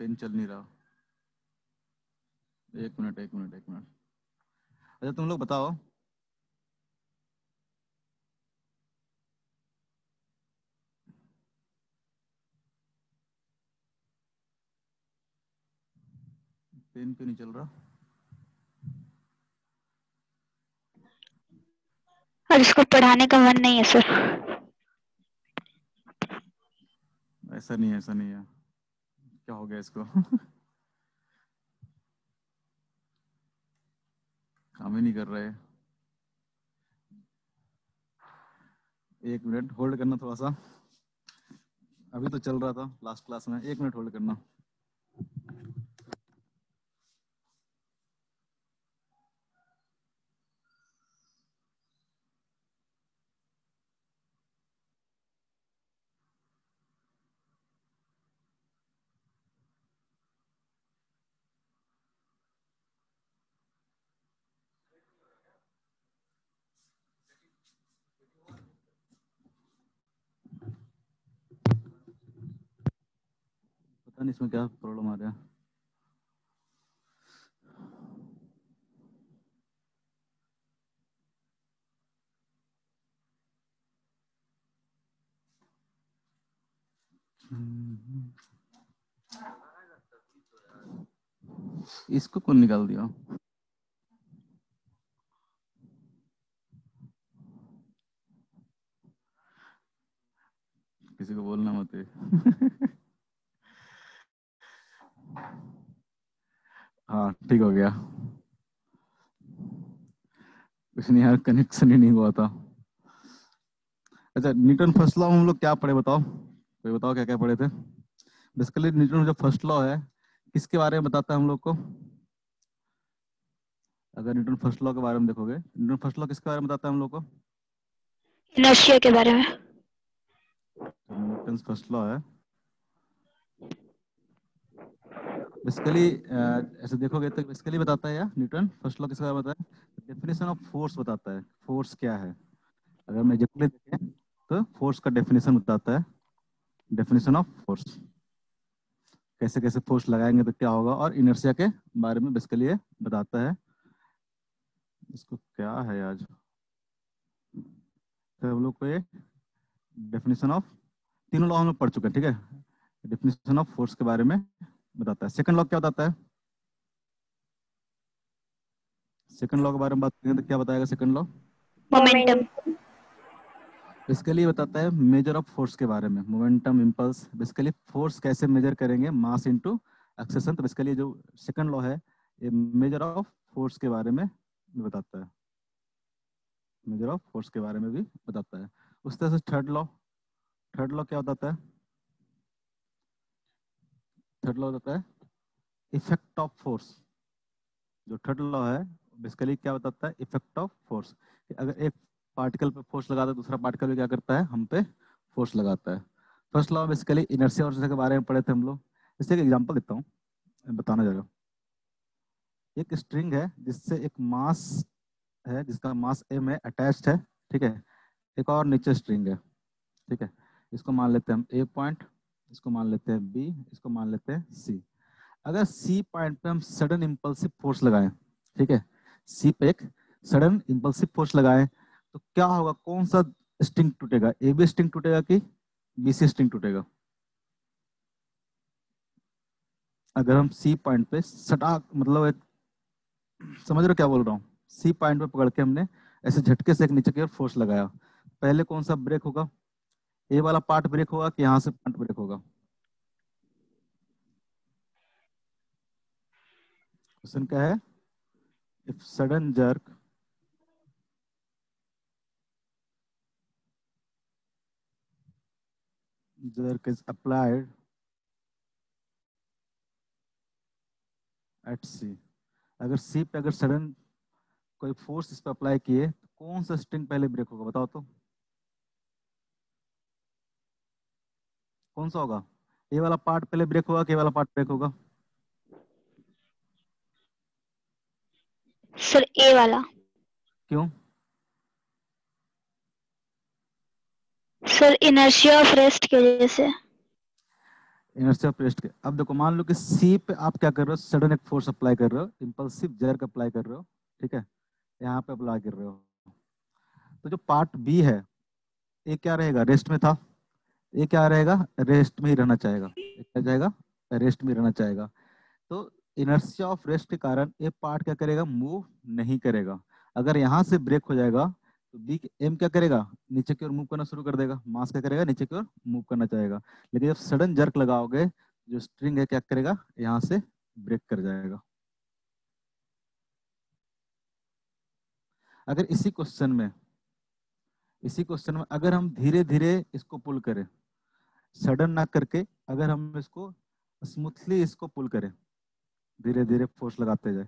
Pen चल नहीं रहा। एक मिनट एक मिनट एक मिनट। अच्छा तुम लोग बताओ, पेन क्यों नहीं चल रहा? और इसको पढ़ाने का मन नहीं है सर। ऐसा नहीं है, ऐसा नहीं है। क्या हो गया इसको? काम ही नहीं कर रहा है। एक मिनट होल्ड करना थोड़ा सा। अभी तो चल रहा था लास्ट क्लास में, एक मिनट होल्ड करना। पता नहीं इसमें क्या प्रॉब्लम आ रहा है। इसको कौन निकाल दिया? किसी को बोलना मत है। हाँ ठीक हो गया। कुछ नहीं यार, कनेक्शन ही नहीं हुआ था। अच्छा न्यूटन फर्स्ट लॉ हम लोग क्या पढ़े बताओ, कोई बताओ क्या क्या पढ़े थे? बेसिकली न्यूटन जो फर्स्ट लॉ है किसके बारे में बताता है हम लोग को? अगर न्यूटन फर्स्ट लॉ के बारे में देखोगे, न्यूटन फर्स्ट लॉ किसके बारे में बताता है हम लोग को? इनर्शिया के बारे में। तो न्यूटन फर्स्ट लॉ है बेसिकली, ऐसे देखोगे तो बेसिकली बताता है यार, न्यूटन फर्स्ट लॉ किसके बारे में बताता है? डेफिनेशन ऑफ फोर्स बताता है, फोर्स क्या है। अगर मैं जितने देखें तो फोर्स का डेफिनेशन बताता है, डेफिनेशन ऑफ फोर्स, कैसे कैसे फोर्स लगाएंगे तो क्या होगा, और इनर्शिया के बारे में बेसिकली ये बताता है। इसको क्या है आज, तो हम लोग को ये डेफिनेशन ऑफ तीनों लॉ हम लोग पढ़ चुके हैं, ठीक है। डेफिनेशन ऑफ फोर्स के बारे में बताता है। सेकंड लॉ क्या बताता है? सेकंड लॉ के बारे में बात करें तो क्या बताएगा सेकंड लॉ? मोमेंटम। बेसिकली बताता है मेजर ऑफ फोर्स के बारे में, मोमेंटम, इंपल्स, बेसिकली फोर्स कैसे मेजर करेंगे, मास इनटू एक्सेलरेशन। तो बेसिकली जो सेकंड लॉ है ये मेजर ऑफ फोर्स के बारे में बताता है, मेजर ऑफ फोर्स के बारे में भी बताता है। उस तरह से थर्ड लॉ, थर्ड लॉ क्या बताता है? थर्ड लॉ बताता है इफेक्ट ऑफ फोर्स। जो थर्ड लॉ है बेसिकली क्या बताता है? Effect of force. अगर एक पार्टिकल पे फोर्स लगाता है दूसरा पार्टिकल भी क्या करता है? हम पे फोर्स लगाता है। फर्स्ट लॉ बेसिकली इनर्शिया और के बारे में पढ़े थे हम लोग। इससे एक एग्जांपल देता हूँ, बताना जरा। एक स्ट्रिंग है जिससे एक मास है, जिसका मास m है, अटैच्ड है, ठीक है। एक और नीचे स्ट्रिंग है, ठीक है। इसको मान लेते हैं हम ए पॉइंट, इसको मान लेते हैं बी, इसको मान लेते हैं सी। अगर सी पॉइंट पे हम सडन इंपल्सिव फोर्स लगाएं, ठीक है, सी पे एक सडन इंपल्सिव फोर्स लगाएं तो क्या होगा? कौन सा स्ट्रिंग टूटेगा? ए बी स्ट्रिंग टूटेगा कि बी सी स्ट्रिंग टूटेगा? अगर हम सी पॉइंट पे सटा, मतलब एक, समझ रहे हो क्या बोल रहा हूँ? सी पॉइंट पे पकड़ के हमने ऐसे झटके से एक नीचे की ओर फोर्स लगाया, पहले कौन सा ब्रेक होगा? ए वाला पार्ट ब्रेक होगा कि यहाँ से पार्ट ब्रेक होगा? क्वेश्चन क्या है? If sudden jerk is applied at C, अगर सी पे अगर सडन कोई फोर्स इस पे अप्लाई किए तो कौन सा स्ट्रिंग पहले ब्रेक होगा? बताओ तो कौन सा होगा? ए वाला पार्ट पहले ब्रेक होगा कि ए वाला पार्ट ब्रेक होगा? सर ए वाला। क्यों? सर इनर्शिया ऑफ रेस्ट की वजह से। इनर्शिया ऑफ रेस्ट के। अब देखो मान लो कि सी पे आप क्या कर रहे हो, सडन एक फोर्स अप्लाई कर रहे हो, इंपल्सिव जर्क अप्लाई कर रहे हो, ठीक है, यहाँ पे अप्लाई कर रहे हो। तो जो पार्ट बी है ये क्या रहेगा, रेस्ट में था, ये क्या रहेगा, रेस्ट में ही रहना चाहेगा, ये क्या जाएगा, रेस्ट में रहना चाहेगा। तो इनर्शिया ऑफ रेस्ट के कारण ये पार्ट क्या करेगा, मूव नहीं करेगा। अगर यहाँ से ब्रेक हो जाएगा तो बी एम क्या करेगा, नीचे की ओर मूव करना शुरू कर देगा, मास क्या करेगा, नीचे की ओर मूव करना चाहेगा। लेकिन जब सडन जर्क लगाओगे जो स्ट्रिंग है क्या करेगा, यहाँ से ब्रेक कर जाएगा। अगर इसी क्वेश्चन में अगर हम धीरे धीरे इसको पुल करें, सडन ना करके अगर हम इसको स्मूथली इसको पुल करें, धीरे धीरे फोर्स लगाते जाए,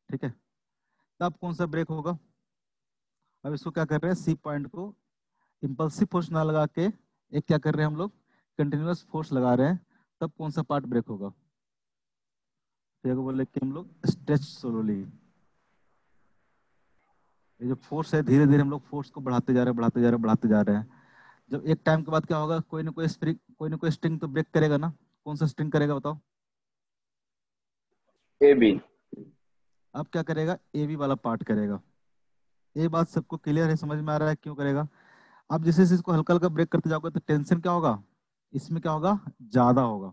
ठीक है, तब कौन सा ब्रेक होगा। अब इसको क्या कर रहे हैं, सी पॉइंट को इंपल्सिव फोर्स ना लगा के एक क्या कर रहे हैं हम लोग, कंटिन्यूअस फोर्स लगा रहे हैं, तब कौन सा पार्ट ब्रेक होगा। तो बोले कि हम लोग स्ट्रेच स्लोली, ये जो फोर्स है धीरे धीरे हम लोग फोर्स को बढ़ाते जा रहे हैं, बढ़ाते जा रहे हैं, बढ़ाते जा रहे हैं। जब एक टाइम के बाद क्या होगा, कोई ना कोई स्प्रिंग, कोई ना कोई स्ट्रिंग तो ब्रेक करेगा ना। कौन सा स्ट्रिंग करेगा बताओ। A B. अब क्या करेगा, ए बी वाला पार्ट करेगा। ये बात सबको क्लियर है, समझ में आ रहा है क्यों करेगा। अब जैसे जैसे इसको हल्का हल्का ब्रेक करते जाओगे तो टेंशन क्या होगा, इसमें क्या होगा, ज्यादा होगा।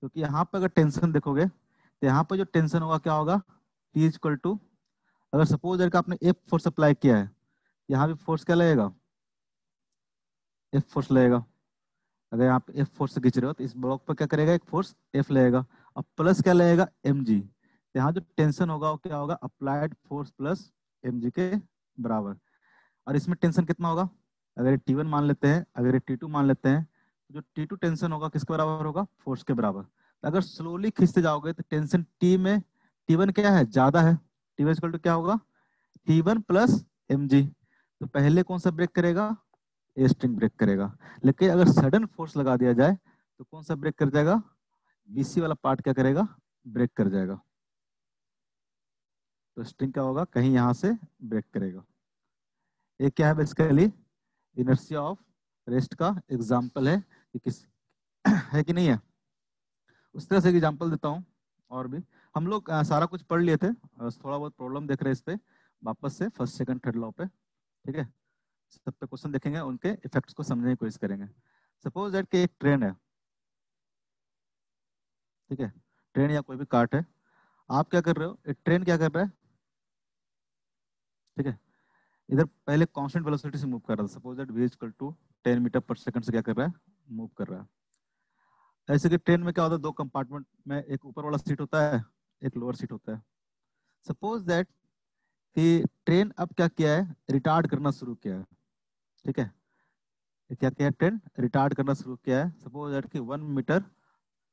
क्योंकि यहाँ पे अगर टेंशन देखोगे तो यहाँ पे जो टेंशन होगा क्या होगा, T इक्वल टू, अगर सपोज अगर आपने एफ फोर्स अप्लाई किया है, यहाँ भी फोर्स क्या लगेगा, एफ फोर्स लगेगा। अगर यहाँ पे एफ फोर्स से खींच रहे हो तो इस ब्लॉक पर क्या करेगा, एक फोर्स एफ लगेगा। अब प्लस क्या लगेगा, एम जी। यहाँ जो टेंशन होगा वो क्या होगा, applied force plus M G के बराबर। और इसमें टेंशन कितना होगा, अगर टी वन मान लेते हैं, अगर टी टू मान लेते हैं, तो जो टी टू टेंशन होगा किसके बराबर होगा, फोर्स के बराबर। तो अगर स्लोली खींचते जाओगे तो टेंशन टी में, टी वन क्या है, ज्यादा है, टी वन इक्वल टू क्या होगा, T one plus M G. तो पहले कौन सा ब्रेक करेगा, ए स्ट्रिंग ब्रेक करेगा। लेकिन अगर सडन फोर्स लगा दिया जाए तो कौन सा ब्रेक कर जाएगा, बीसी वाला पार्ट क्या करेगा, ब्रेक कर जाएगा। तो स्ट्रिंग क्या होगा, कहीं यहां से ब्रेक करेगा। ये क्या है बेसिकली, इनर्शिया ऑफ रेस्ट का एग्जाम्पल है कि किस है कि नहीं है। उस तरह से एग्जाम्पल देता हूँ। और भी हम लोग सारा कुछ पढ़ लिए थे, थोड़ा बहुत प्रॉब्लम देख रहे हैं इस पे, वापस से फर्स्ट सेकंड थर्ड लॉ पे, ठीक है। सब पे क्वेश्चन देखेंगे, उनके इफेक्ट्स को समझने की कोशिश करेंगे। सपोज दैट कि एक ट्रेन है, ठीक है, ट्रेन या कोई भी कार्ट है। आप क्या कर रहे हो, एक ट्रेन क्या कर रहा है, ठीक है, इधर पहले कांस्टेंट वेलोसिटी से मूव कर रहा था, suppose that v equal to 10 metre पर सेकंड से क्या कर रहा है, मूव कर रहा है। ऐसे कि ट्रेन में क्या होता है, दो कंपार्टमेंट में एक ऊपर वाला सीट होता है, एक लोअर सीट होता है। सपोज दैट कि ट्रेन अब क्या किया है, रिटार्ड करना शुरू किया है, ठीक है, ये क्या किया है, ट्रेन रिटार्ड करना शुरू किया है। सपोज दैट कि 1 मीटर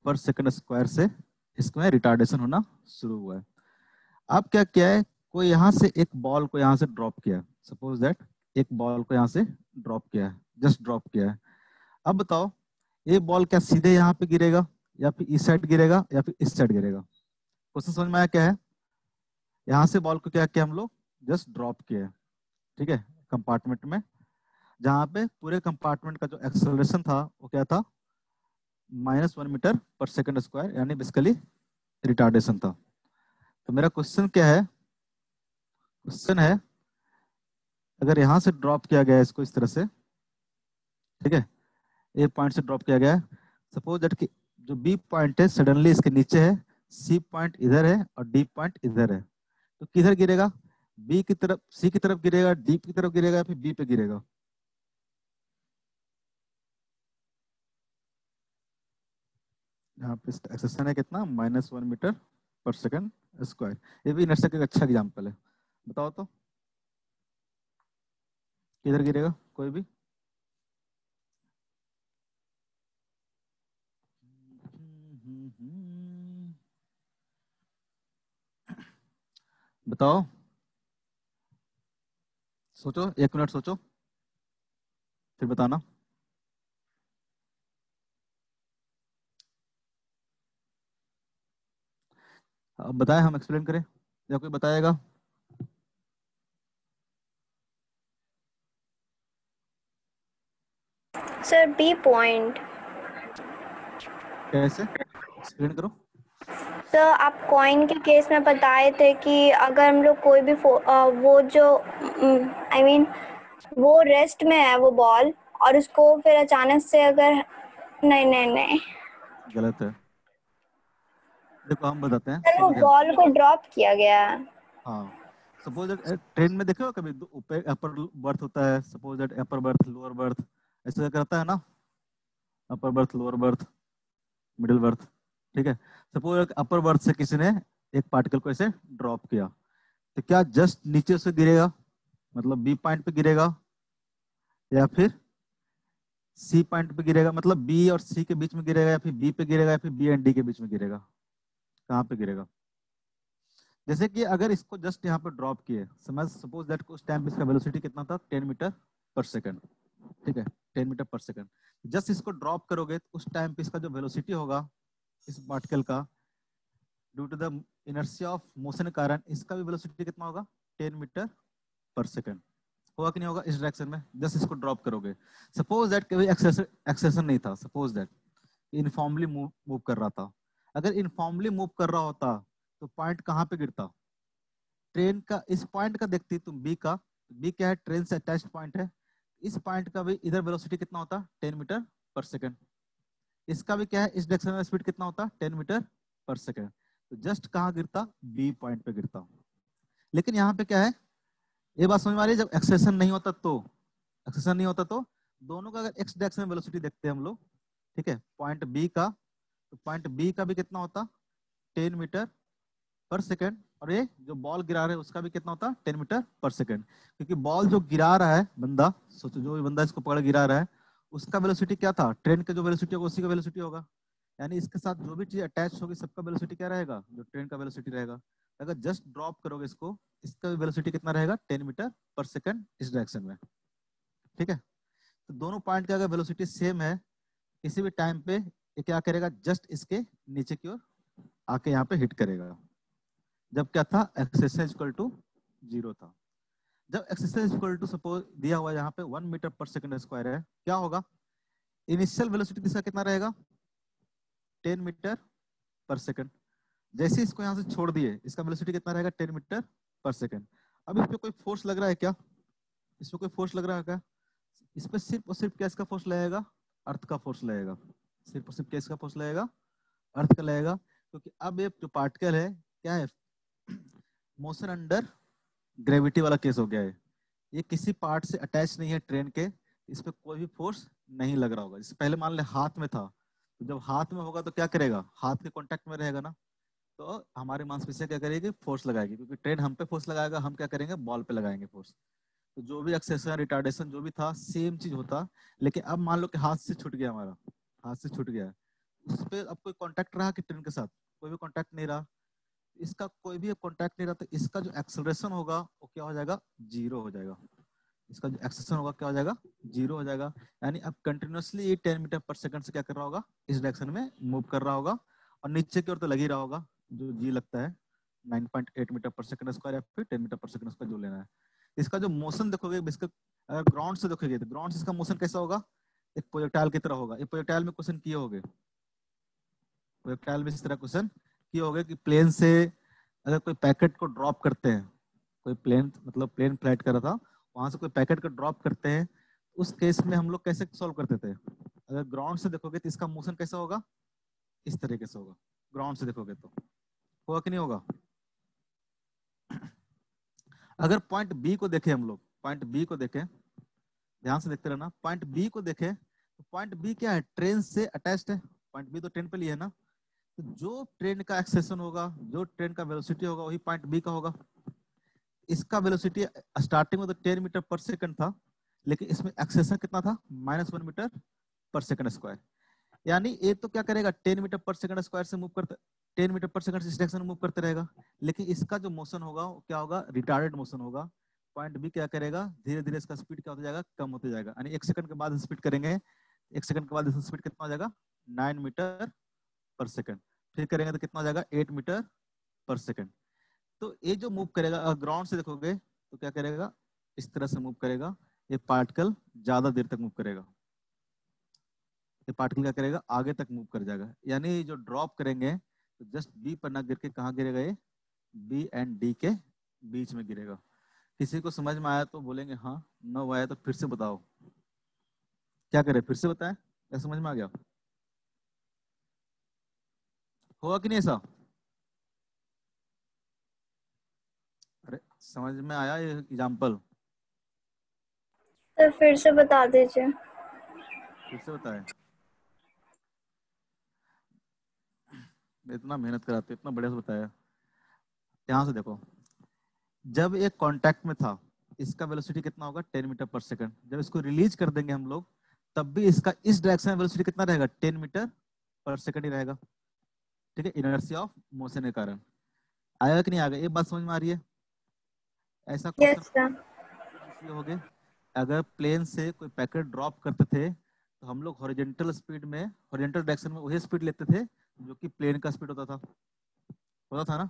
पर सेकंड स्क्वायर से इसमें रिटार्डेशन होना शुरू हुआ है। अब क्या किया है, कोई यहाँ से एक बॉल को यहाँ से ड्रॉप किया है, सपोज दैट एक बॉल को यहाँ से ड्रॉप किया है, जस्ट ड्रॉप किया है। अब बताओ ये बॉल क्या सीधे यहाँ पे गिरेगा, या फिर इस साइड गिरेगा, या फिर इस साइड गिरेगा। क्वेश्चन समझ में आया क्या है, यहाँ से बॉल को क्या किया हम लोग, जस्ट ड्रॉप किया है, ठीक है, कंपार्टमेंट में, जहाँ पे पूरे कंपार्टमेंट का जो एक्सेलरेशन था वो क्या था, -1 मीटर पर सेकंड स्क्वायर, यानी बेसिकली रिटार्डेशन था। तो मेरा क्वेश्चन क्या है, क्वेश्चन है अगर यहाँ से ड्रॉप किया गया है इसको इस तरह से, ठीक है, ए पॉइंट से ड्रॉप किया गया है, सपोज दैट कि जो बी पॉइंट है सडनली इसके नीचे है, सी पॉइंट इधर है और डी पॉइंट इधर है, तो किधर गिरेगा, बी की तरफ, सी की तरफ गिरेगा, डी की तरफ गिरेगा, या फिर बी पे गिरेगा। यहाँ पे एक्सेशन है कितना, -1 मीटर पर सेकंड स्क्वायर। ये भी इनर्शिया का एक अच्छा एग्जाम्पल है। बताओ तो किधर गिरेगा कोई भी, बताओ, सोचो 1 मिनट सोचो, फिर बताना। अब बताए, हम एक्सप्लेन करें या कोई बताएगा। Sir B point. कैसे एक्सप्लेन करो। तो आप कॉइन के केस में बताए थे कि अगर हम लोग कोई भी वो जो आई मीन वो रेस्ट में है वो बॉल, और उसको फिर अचानक से अगर नहीं नहीं नहीं गलत है। देखो हम बताते हैं, सर, वो सुनो ध्यान से। बॉल को ड्रॉप किया गया है। हाँ, सपोज दैट ट्रेन में देखे हो कभी ऊपर अपर बर्थ होता है, suppose that upper berth lower berth ऐसे करता है ना, upper berth lower berth middle birth. ठीक है, सपोज अपर बर्थ से किसी ने एक पार्टिकल को ऐसे ड्रॉप किया, तो क्या जस्ट नीचे से गिरेगा, मतलब बी पॉइंट पे गिरेगा, या फिर सी पॉइंट पे गिरेगा, मतलब बी और सी के बीच में गिरेगा, या फिर बी पे गिरेगा, या फिर बी एंड डी के बीच में गिरेगा, कहाँ पे गिरेगा? जैसे कि अगर इसको जस्ट यहाँ पे ड्रॉप किए, समझ सपोज दैट उस टाइम पे इसका वेलोसिटी कितना था, 10 मीटर पर सेकंड। ठीक है, 10 मीटर पर सेकंड। जस्ट इसको ड्रॉप करोगे तो उस टाइम पे इसका जो वेलोसिटी होगा इस पार्टिकल का, due to the inertia of motion के कारण इसका भी वेलोसिटी कितना होगा, 10 मीटर पर सेकंड। होगा कि नहीं होगा? इस डायरेक्शन में जस्ट इसको ड्रॉप करोगे। सपोज दैट कभी एक्सेशन नहीं था, सपोज दैट इनफॉर्मली मूव कर रहा था। अगर इनफॉर्मली मूव कर रहा होता तो पॉइंट कहाँ पे गिरता? ट्रेन का इस पॉइंट का देखती तुम, बी का, बी क्या है, ट्रेन से अटैच्ड पॉइंट है। इस पॉइंट का भी इधर वेलोसिटी कितना होता, 10 मीटर पर सेकंड। इसका भी क्या है, इस डायरेक्शन में स्पीड कितना होता, 10 मीटर पर सेकंड। तो जस्ट कहाँ गिरता, बी पॉइंट पे गिरता। लेकिन यहाँ पे क्या है, ये बात समझ में आ रही है, जब एक्सेशन नहीं होता तो, एक्सेशन नहीं होता तो दोनों का अगर एक्स डायरेक्शन में वेलोसिटी देखते हैं हम लोग, ठीक है, पॉइंट बी का, तो पॉइंट बी का भी कितना होता, 10 मीटर पर सेकंड, और ये जो बॉल गिरा रहे हैं उसका भी कितना होता, 10 मीटर पर सेकंड। क्योंकि बॉल जो गिरा रहा है बंदा, सोचो जो भी बंदा इसको पकड़ गिरा रहा है, उसका वेलोसिटी क्या था, ट्रेन का जो वेलोसिटी होगा उसी का वेलोसिटी होगा। यानी इसके साथ जो भी चीज अटैच होगी सबका वेलोसिटी क्या रहेगा, जो ट्रेन का वेलोसिटी रहेगा। अगर जस्ट ड्रॉप करोगे इसको, इसका वेलोसिटी कितना रहेगा, 10 मीटर पर सेकंड इस डायरेक्शन में। ठीक है, तो दोनों पॉइंट का अगर वेलोसिटी सेम है, किसी भी टाइम पे ये क्या करेगा, जस्ट इसके नीचे की ओर आके यहाँ पे हिट करेगा। जब क्या था, एक्सेस इक्वल टू 0 था। जब एक्सेस इक्वल टू सपोज दिया हुआ यहाँ पे 1 मीटर पर सेकंड स्क्वायर है, क्या होगा, इनिशियल वेलोसिटी इसका कितना रहेगा, 10 मीटर पर सेकंड। जैसे इसको यहाँ से छोड़ दिए, इसका वेलोसिटी कितना रहेगा, 10 मीटर पर सेकंड। अब इस पे कोई फोर्स लग रहा है क्या, इस पे कोई फोर्स लग रहा है क्या? इस पे सिर्फ और सिर्फ क्या इसका फोर्स लगेगा, अर्थ का फोर्स लगेगा। सिर्फ और सिर्फ क्या इसका फोर्स लगेगा, अर्थ का लगेगा। क्योंकि अब ये जो पार्टिकल है क्या है, मोशन अंडर ग्रेविटी वाला केस हो गया है। ये किसी पार्ट से अटैच नहीं है ट्रेन के, इस पे कोई भी फोर्स नहीं लग रहा होगा। इससे पहले मान ले हाथ में था, तो जब हाथ में होगा तो क्या करेगा, हाथ के कांटेक्ट में रहेगा ना, तो हमारी मांसपेशियां क्या करेगी, फोर्स लगाएगी। क्योंकि ट्रेन हम पे फोर्स लगाएगा, हम क्या करेंगे, बॉल पे लगाएंगे फोर्स। तो जो भी एक्सेशन रिटार्डेशन जो भी था सेम चीज होता। लेकिन अब मान लो कि हाथ से छूट गया हमारा, हाथ से छूट गया, उस पे अब कोई कांटेक्ट रहा कि ट्रेन के साथ, कोई भी कांटेक्ट नहीं रहा। इसका कोई भी कांटेक्ट नहीं रहा, तो इसका जो एक्सेलरेशन होगा वो क्या हो जाएगा, जीरो हो जाएगा। इसका जो एक्सेलरेशन होगा क्या हो जाएगा, जीरो हो जाएगा। यानी अब कंटिन्यूअसली ये 10 मीटर पर सेकंड से क्या कर रहा होगा, इस डायरेक्शन में मूव कर रहा होगा। और नीचे की ओर तो लग ही रहा होगा, जो जी लगता है 9.8 मीटर पर सेकंड स्क्वायर या फिर 10 मीटर पर सेकंड स्क्वायर जो लेना है। इसका जो मोशन देखोगे, इसका अगर ग्राउंड से देखोगे तो ग्राउंड से इसका मोशन कैसा होगा, एक प्रोजेक्टाइल की तरह होगा। एक प्रोजेक्टाइल में क्वेश्चन किए होगे, प्रोजेक्टाइल में इस तरह क्वेश्चन किए होगे कि प्लेन से अगर कोई पैकेट को ड्रॉप करते हैं, कोई प्लेन मतलब प्लेन फ्लाइट कर रहा था, वहां से कोई पैकेट को ड्रॉप करते हैं, उस केस में हम लोग कैसे सॉल्व करते थे। अगर ग्राउंड से देखोगे तो इसका मोशन कैसा होगा, इस तरीके से होगा। ग्राउंड से देखोगे तो होगा कि नहीं होगा। अगर पॉइंट बी को देखें हम लोग, पॉइंट बी को देखें, ध्यान से देखते रहना, पॉइंट बी को देखें तो पॉइंट बी क्या है, ट्रेन से अटैच्ड है। पॉइंट बी तो ट्रेन पे लिए है ना, तो जो ट्रेन का एक्सेशन होगा, जो ट्रेन का वेलोसिटी होगा वही पॉइंट बी का होगा। इसका वेलोसिटी स्टार्टिंग में तो 10 मीटर पर सेकंड था, लेकिन इसमें एक्सेशन कितना था, -1 मीटर पर सेकंड स्क्वायर। यानी ये तो क्या करेगा, 10 मीटर पर सेकंड स्क्वायर से मूव करते, 10 मीटर पर सेकंड से इस डायरेक्शन में मूव करते रहेगा। लेकिन इसका जो मोशन होगा वो क्या होगा, रिटार्डेड मोशन होगा। पॉइंट बी क्या करेगा, धीरे धीरे इसका स्पीड क्या होता जाएगा, कम होते जाएगा। यानी 1 सेकंड के बाद स्पीड करेंगे, 1 सेकंड के बाद इसका स्पीड कितना हो जाएगा, 9 मीटर पर सेकंड। फिर करेंगे तो कितना हो जाएगा, 8 मीटर पर सेकंड। तो ये जो मूव करेगा, ग्राउंड से देखोगे तो क्या करेगा, इस तरह से मूव करेगा। ये पार्टिकल ज्यादा देर तक मूव करेगा। ये पार्टिकल क्या करेगा, आगे तक मूव कर जाएगा। यानी जो ड्रॉप करेंगे तो जस्ट बी पर ना गिर के कहाँ गिरेगा, ये बी एंड डी के बीच में गिरेगा। किसी को समझ में आया तो बोलेंगे हाँ, न आया तो फिर से बताओ क्या करें, फिर से बताएं, क्या समझ में आ गया, होगा कि नहीं ऐसा? अरे समझ में आया ये एग्जाम्पल? तो फिर से बता दीजिए। फिर से बताएं, इतना मेहनत कराते इतना बढ़िया से बताया। ध्यान से देखो, जब एक कांटेक्ट में था इसका वेलोसिटी कितना होगा, 10 मीटर पर सेकंड। जब इसको रिलीज कर देंगे हम लोग तब भी इसका इस डायरेक्शन में वेलोसिटी कितना रहेगा, 10 मीटर पर सेकंड ही रहेगा। ठीक है, इनर्शिया ऑफ मोशन के कारण। आएगा कि नहीं आएगा, ये बात समझ में आ रही है? ऐसा क्वेश्चन यस सर। इसलिए हो गए, अगर प्लेन से कोई पैकेट ड्रॉप करते थे तो हम लोग हॉरिजॉन्टल स्पीड में, हॉरिजॉन्टल डायरेक्शन में वही स्पीड लेते थे जो कि प्लेन का स्पीड होता था ना।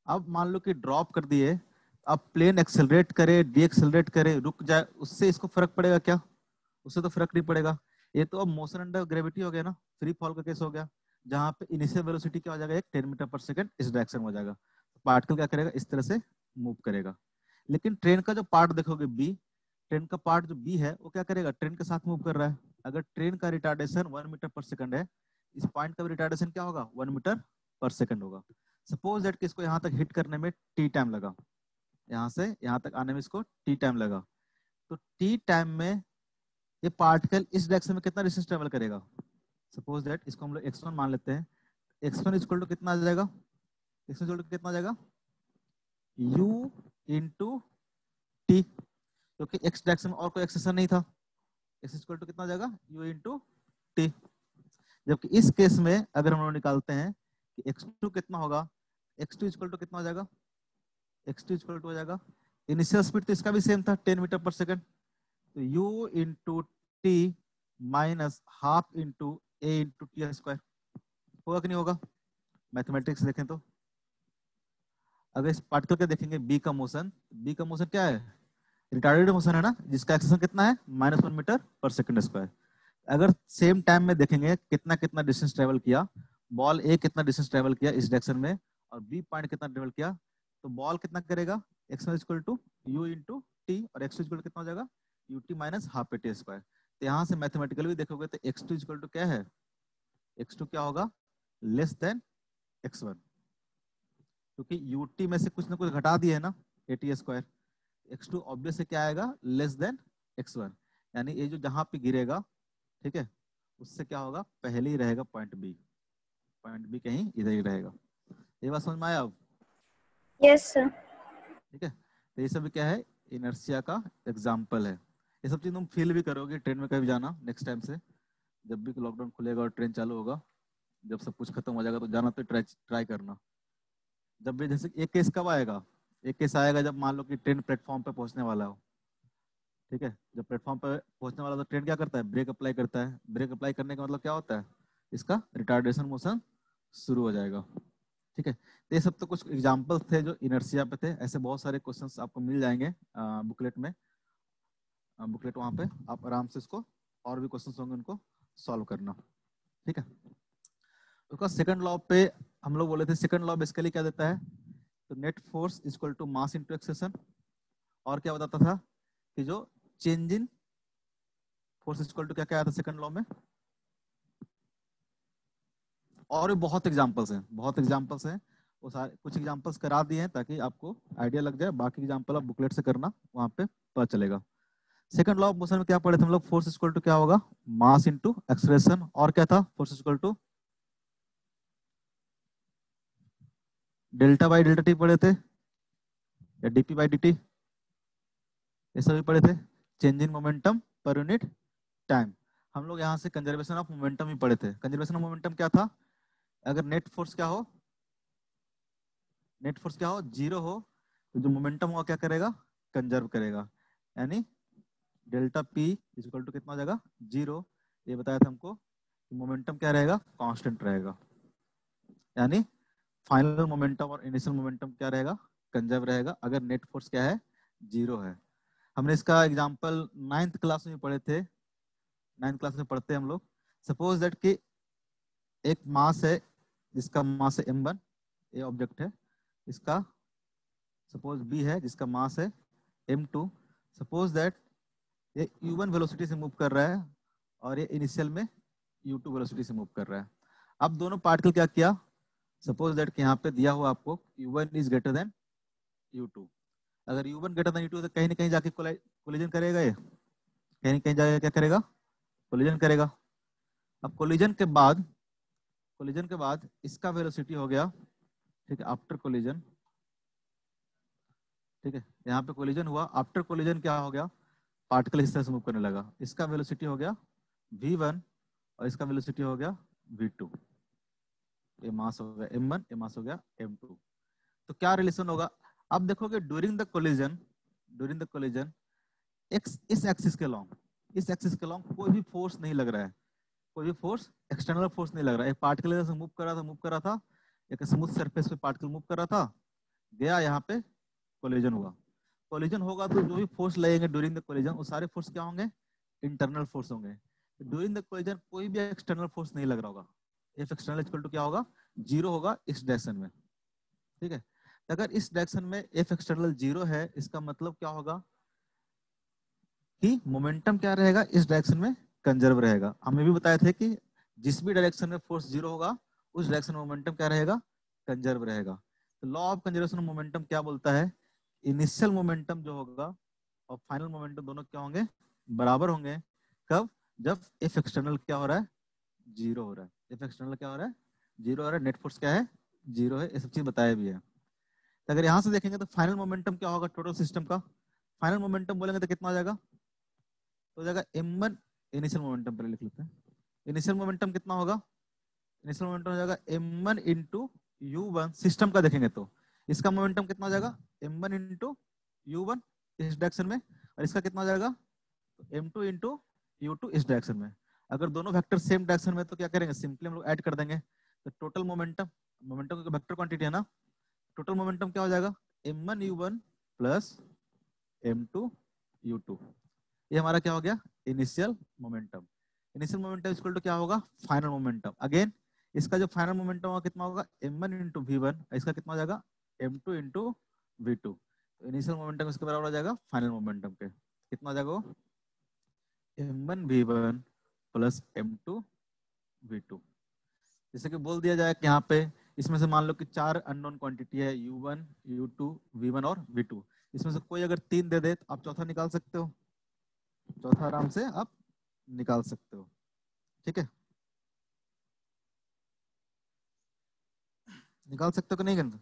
अब मान लो कि ड्रॉप कर दिए, अब प्लेन एक्सेलरेट करे डी एक्सेलरेट करे रुक जाए, उससे इसको फर्क पड़ेगा क्या? उससे तो फर्क नहीं पड़ेगा। ये तो अब मोशन अंडर ग्रेविटी हो गया ना, फ्री फॉल का केस हो गया, जहाँ पे इनिशियल वेलोसिटी क्या हो जाएगा, एक 10 मीटर पर सेकंड इस डायरेक्शन में हो जाएगा। पार्टिकल क्या करेगा, इस तरह से मूव करेगा। लेकिन ट्रेन का जो पार्ट देखोगे बी, ट्रेन का पार्ट जो बी है वो क्या करेगा, ट्रेन के साथ मूव कर रहा है। अगर ट्रेन का रिटार्डेशन 1 मीटर पर सेकंड है, इस पॉइंट का भी रिटार्डेशन क्या होगा, 1 मीटर पर सेकंड होगा। सपोज दैट कि इसको यहाँ तक हिट करने में टी टाइम लगा, यहाँ से यहाँ तक आने में इसको टी टाइम लगा, तो टी टाइम में ये पार्टिकल इस डायरेक्शन में कितना डिस्टेंस ट्रेवल करेगा। सपोज दैट इसको हम लोग x1 मान लेते हैं, x1 इक्वल टू कितना आ जाएगा, x1 इक्वल टू कितना आ जाएगा, u इंटू टी, क्योंकि x डायरेक्शन में और कोई एक्सेशन नहीं था, x इक्वल टू कितना आ जाएगा, u इंटू टी। जबकि इस केस में अगर हम लोग निकालते हैं कि x2 कितना होगा, x2 इक्वल टू कितना हो जाएगा, x2 इक्वल टू हो जाएगा, इनिशियल स्पीड तो इसका भी सेम था 10 मीटर पर सेकंड, तो u into t minus half into a into t square. होगा कि नहीं होगा? मैथमेटिक्स देखें तो अगर इस पार्टिकल के देखेंगे बी का मोशन, बी का मोशन क्या है, रिटार्डेड मोशन है ना, जिसका एक्सेलरेशन कितना है, -1 मीटर पर सेकंड स्क्वायर। अगर सेम टाइम में देखेंगे कितना कितना डिस्टेंस ट्रेवल किया, बॉल ए कितना डिस्टेंस ट्रेवल किया इस डायरेक्शन में और बी पॉइंट कितना ट्रेवल किया, तो बॉल कितना करेगा, x1 equal to U into T और x2 इक्वल कितना हो जाएगा, ut minus half A T square. तो यहाँ से मैथमेटिकली भी देखोगे तो x2 इक्वल टू क्या है, x2 क्या होगा, लेस देन x1, क्योंकि ut में से कुछ ना कुछ घटा दिए है ना, ए टी स्क्वायर। x2 ऑब्वियस से क्या आएगा, लेस देन x1, यानी ये जो जहां पे गिरेगा, ठीक है, उससे क्या होगा, पहले ही रहेगा पॉइंट बी, पॉइंट बी कहीं इधर ही रहेगा। ये बात समझ में आया अब? Yes sir. ठीक है, तो ये सब क्या है, इनर्शिया का एग्जाम्पल है। ये सब चीज तुम फील भी करोगे ट्रेन में कभी जाना नेक्स्ट टाइम से, जब भी लॉकडाउन खुलेगा और ट्रेन चालू होगा, जब सब कुछ खत्म हो जाएगा तो जाना, तो ट्राई करना। जब भी जैसे एक केस कब आएगा, एक केस आएगा जब मान लो कि ट्रेन प्लेटफॉर्म पे पहुंचने वाला हो, ठीक है, जब प्लेटफॉर्म पे पहुंचने वाला तो ट्रेन क्या करता है, ब्रेक अप्लाई करता है। ब्रेक अप्लाई करने का मतलब क्या होता है, इसका रिटार्डेशन मोशन शुरू हो जाएगा। ठीक है, तो ये सब तो कुछ एग्जाम्पल्स थे जो इनर्शिया पे थे। ऐसे बहुत सारे क्वेश्चंस आपको मिल जाएंगे बुकलेट में, बुकलेट वहां पे आप आराम से इसको, और भी क्वेश्चंस होंगे उनको सॉल्व करना। ठीक है, उसका सेकंड लॉ पे हम लोग बोले थे, सेकंड लॉ बेसिकली क्या देता है, तो net force equal to mass into acceleration, और क्या बताता था कि जो change in force equal to क्या क्या आया था सेकंड लॉ में। और भी बहुत एग्जांपल्स हैं, बहुत एग्जांपल्स हैं, वो सारे कुछ एग्जांपल्स करा दिए हैं ताकि आपको आइडिया लग जाए, बाकी एग्जांपल आप बुकलेट से करना, वहां पे पता चलेगा। सेकंड लॉ ऑफ मोशन में क्या पढ़े थे हम लोग, फोर्स इक्वल टू क्या होगा, मास इनटू एक्सेलरेशन, और क्या था, force equal to delta by delta T पढ़े थे, या डीपी बाई डी, ये सभी पढ़े थे। चेंज इन मोमेंटम पर यूनिट टाइम, हम लोग यहाँ से कंजर्वेशन ऑफ मोमेंटम ही पढ़े थे। कंजर्वेशन ऑफ मोमेंटम क्या था, अगर नेट फोर्स क्या हो, नेट फोर्स क्या हो, जीरो हो, तो जो मोमेंटम होगा क्या करेगा, कंजर्व करेगा, यानी डेल्टा पी इक्वल टू कितना हो जाएगा, जीरो। ये बताया था हमको कि मोमेंटम क्या रहेगा, कांस्टेंट रहेगा, यानी फाइनल मोमेंटम और इनिशियल मोमेंटम क्या रहेगा, कंजर्व रहेगा, अगर नेट फोर्स क्या है, जीरो है। हमने इसका एग्जांपल 9th क्लास में पढ़े थे, 9th क्लास में पढ़ते हैं हम लोग सपोज दैट कि एक मास है जिसका मास है m1, ये ऑब्जेक्ट है, इसका सपोज b है जिसका मास है m2। सपोज दैट ये u1 वेलोसिटी से मूव कर रहा है और ये इनिशियल में u2 वेलोसिटी से मूव कर रहा है। अब दोनों पार्टिकल क्या किया, सपोज दैट कि यहाँ पे दिया हुआ आपको u1 is greater than u2। अगर u1 ग्रेटर देन u2 तो कहीं ना कहीं जाके कोलिजन करेगा, ये कहीं ना कहीं जाके क्या करेगा, कोलिजन करेगा। अब कोलिजन के बाद इसका वेलोसिटी हो गया, ठीक है, आफ्टर कोलिजन, ठीक है, यहाँ पे कोलिजन हुआ, आफ्टर कोलिजन क्या हो गया, पार्टिकल इस तरह से मूव करने लगा, इसका वेलोसिटी हो गया v1 और इसका वेलोसिटी हो गया v2। ये मास हो गया m1, ये मास हो गया m2। तो क्या रिलेशन होगा, अब देखोगे ड्यूरिंग द कोलिजन इस एक्सिस के लॉन्ग कोई भी फोर्स नहीं लग रहा है, कोई भी फोर्स, एक्सटर्नल फोर्स नहीं लग रहा है। एक पार्टिकल इधर से मूव कर रहा था, एक स्मूथ सरफेस पे पार्टिकल मूव कर रहा था, गया यहाँ पे कोलिजन हुआ। कोलिजन होगा तो जो भी फोर्स लगेंगे ड्यूरिंग द कोलिजन वो सारे फोर्स क्या होंगे, इंटरनल फोर्स होंगे। ड्यूरिंग द कोलिजन कोई भी एक्सटर्नल फोर्स नहीं लग रहा होगा, एफ एक्सटर्नल इक्वल टू क्या होगा, 0 होगा इस डायरेक्शन में, ठीक है। तो अगर इस डायरेक्शन में एफ एक्सटर्नल 0 है, इसका मतलब क्या होगा कि मोमेंटम क्या रहेगा, इस डायरेक्शन में कंजर्व रहेगा। हमने भी बताए थे कि जिस भी डायरेक्शन में फोर्स 0 होगा उस डायरेक्शन में मोमेंटम क्या रहेगा, कंजर्व रहेगा। तो law of conservation of momentum क्या बोलता है, इनिशियल मोमेंटम जो होगा और फाइनल मोमेंटम दोनों क्या होंगे, बराबर होंगे। कब, जब एफ एक्सटर्नल क्या हो रहा है, 0 हो रहा है। एफ एक्सटर्नल क्या हो रहा है, 0 हो रहा है, नेट फोर्स क्या है, 0 है, ये सब चीज बताया भी है। तो अगर यहाँ से देखेंगे तो फाइनल मोमेंटम क्या होगा टोटल सिस्टम का, फाइनल मोमेंटम बोलेंगे तो कितना आ जाएगा, तो हो जाएगा m1, इनिशियल मोमेंटम पर लिख लेते हैं। इनिशियल मोमेंटम कितना होगा, इनिशियल मोमेंटम हो जाएगा m1 इंटू u1, सिस्टम का देखेंगे तो इसका मोमेंटम कितना हो जाएगा, m1 इंटू u1 इस डायरेक्शन में, और इसका कितना हो जाएगा, m2 इंटू u2 इस डायरेक्शन में। अगर दोनों वेक्टर सेम डायरेक्शन में तो क्या करेंगे, सिंपली हम लोग ऐड कर देंगे। तो टोटल मोमेंटम की वेक्टर क्वांटिटी है ना, टोटल मोमेंटम क्या हो जाएगा, m1 u1 plus m2 u2। ये हमारा क्या हो गया, initial momentum. Initial momentum equal to क्या होगा, फाइनल मोमेंटम। अगेन इसका जो फाइनल मोमेंटम होगा कितना होगा, m1 इंटू v1, इसका कितना हो जाएगा, m2 इंटू v2। तो इनिशियल मोमेंटम इसके बराबर हो जाएगा फाइनल मोमेंटम के, कितना हो जाएगा, m1 v1 plus m2 v2। जैसे कि बोल दिया जाए कि यहाँ पे इसमें से मान लो कि 4 अननोन क्वांटिटी है, u1 u2 v1 और v2। इसमें से कोई अगर 3 दे दे तो आप चौथा निकाल सकते हो, चौथा आराम से आप निकाल सकते हो, ठीक है। निकाल सकते हो कि नहीं गंद,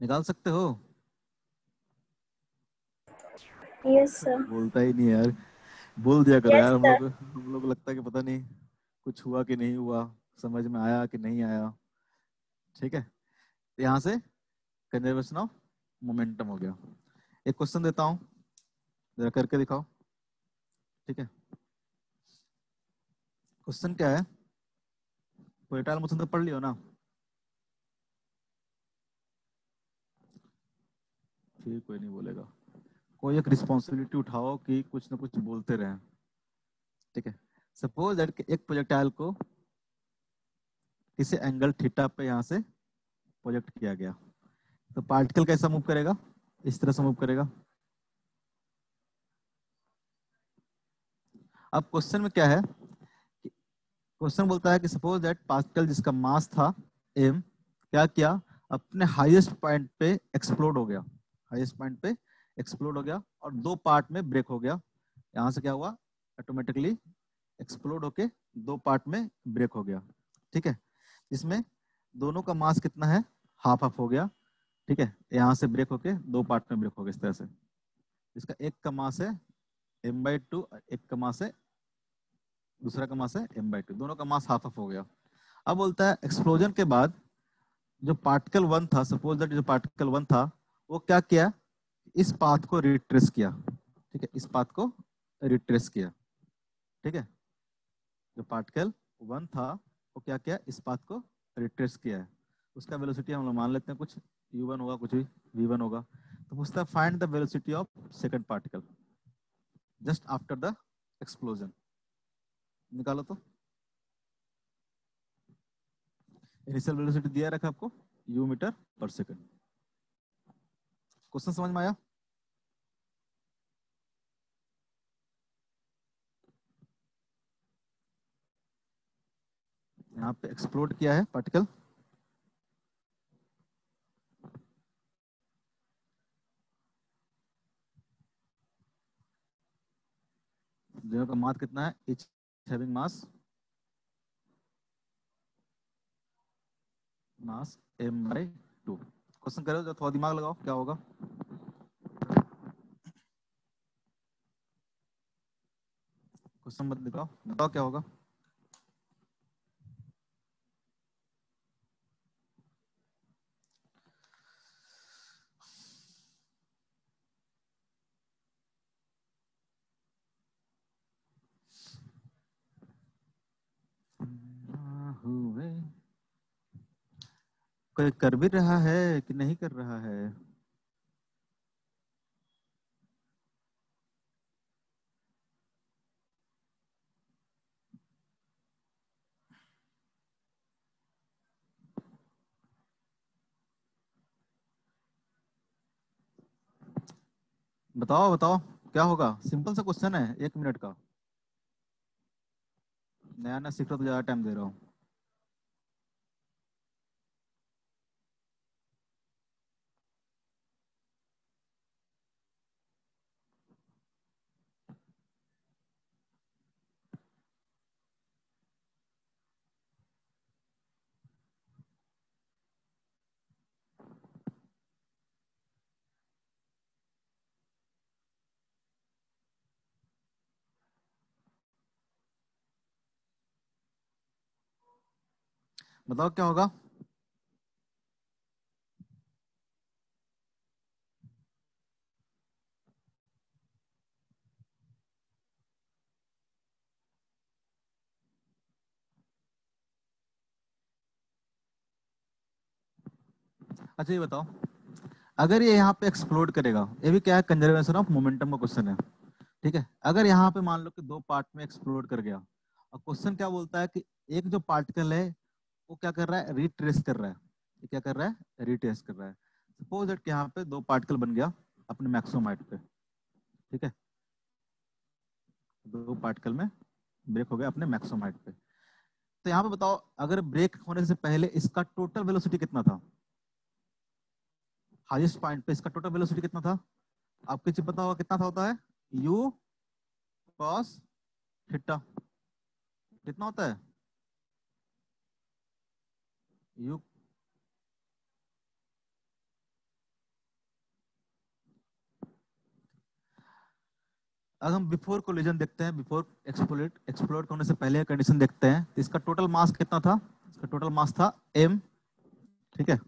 निकाल सकते हो, यस सर। बोलता ही नहीं यार, बोल दिया करो यस यार। सर। हम लोग लगता है कि पता नहीं कुछ हुआ कि नहीं हुआ, समझ में आया कि नहीं आया, ठीक है। तो यहाँ से कंजर्वेशन ऑफ मोमेंटम हो गया। एक क्वेश्चन देता हूँ, जरा करके दिखाओ, ठीक है। क्वेश्चन क्या है, पोइटाइल मोशन तो पढ़ लियो ना, फिर कोई नहीं बोलेगा। कोई एक रिस्पॉन्सिबिलिटी उठाओ कि कुछ ना कुछ बोलते रहे, ठीक है। सपोज दैट एक प्रोजेक्टाइल को किसी एंगल थीटा पे यहाँ से प्रोजेक्ट किया गया, तो पार्टिकल कैसा मूव करेगा, इस तरह से मूव करेगा। अब क्वेश्चन में क्या है, क्वेश्चन बोलता है कि सपोज दैट पार्टिकल जिसका मास था m, क्या किया, अपने हाईएस्ट पॉइंट पे एक्सप्लोड हो गया, हाईएस्ट पॉइंट पे एक्सप्लोड हो गया और 2 पार्ट में ब्रेक हो गया। यहाँ से क्या हुआ, ऑटोमेटिकली एक्सप्लोड होके 2 पार्ट में ब्रेक हो गया, ठीक है। इसमें दोनों का मास कितना है, हाफ हाफ हो गया, ठीक है। यहाँ से ब्रेक होके 2 पार्ट में ब्रेक हो गया इस तरह से। इसका एक का मास है m/2, एक का मास है, दूसरा का मास है m/2, दोनों का मास हाफ हाफ हो गया। अब बोलता है एक्सप्लोजन के बाद जो पार्टिकल 1 था, सपोज दैट जो पार्टिकल 1 था वो क्या किया, इस पाथ को रिट्रेस किया, ठीक है, इस पाथ को रिट्रेस किया, ठीक है। जो पार्टिकल 1 था वो क्या किया, इस पाथ को रिट्रेस किया है। उसका वेलोसिटी हम लोग मान लेते हैं कुछ u1 होगा, कुछ भी v1 होगा। तो पूछता है find the velocity of second particle. Just after the explosion. निकालो तो। इनिशियल वेलोसिटी दिया रखा आपको u मीटर पर सेकंड। क्वेश्चन समझ में आया? यहाँ पे एक्सप्लोड किया है पार्टिकल, दोनों का मास कितना है, each having mass m/2। Question करो, जो थोड़ा दिमाग लगाओ, क्या होगा? क्वेश्चन मत दिखाओ, बताओ क्या होगा? हुए कोई कर भी रहा है कि नहीं कर रहा है? बताओ बताओ क्या होगा? सिंपल सा क्वेश्चन है, 1 मिनट का। नया नया सीख रहा तो ज्यादा टाइम दे रहा हूँ। बताओ क्या होगा? अच्छा ये बताओ, अगर ये यहाँ पे एक्सप्लोड करेगा, ये भी क्या है, कंजर्वेशन ऑफ मोमेंटम का क्वेश्चन है, ठीक है। अगर यहाँ पे मान लो कि 2 पार्ट में एक्सप्लोड कर गया, और क्वेश्चन क्या बोलता है कि एक जो पार्टिकल है वो क्या कर रहा है, रिट्रेस कर रहा है। ये क्या कर रहा है, रिट्रेस कर रहा है। सपोज दैट यहाँ पे 2 पार्टिकल बन गया अपने मैक्सिमम हाइट पे, ठीक है। 2 पार्टिकल में ब्रेक हो गया अपने मैक्सिमम हाइट पे। तो यहाँ पे बताओ, अगर ब्रेक होने से पहले इसका टोटल वेलोसिटी कितना था? हाईएस्ट पॉइंट पे इसका टोटल वेलोसिटी कितना था? आपको चीज पता होगा कितना था, होता है u cos थीटा। कितना होता है u? अगर हम बिफोर कोलिजन देखते हैं, बिफोर एक्सप्लोड होने से पहले कंडीशन देखते हैं, तो इसका टोटल मास कितना था? इसका टोटल मास था m, ठीक है।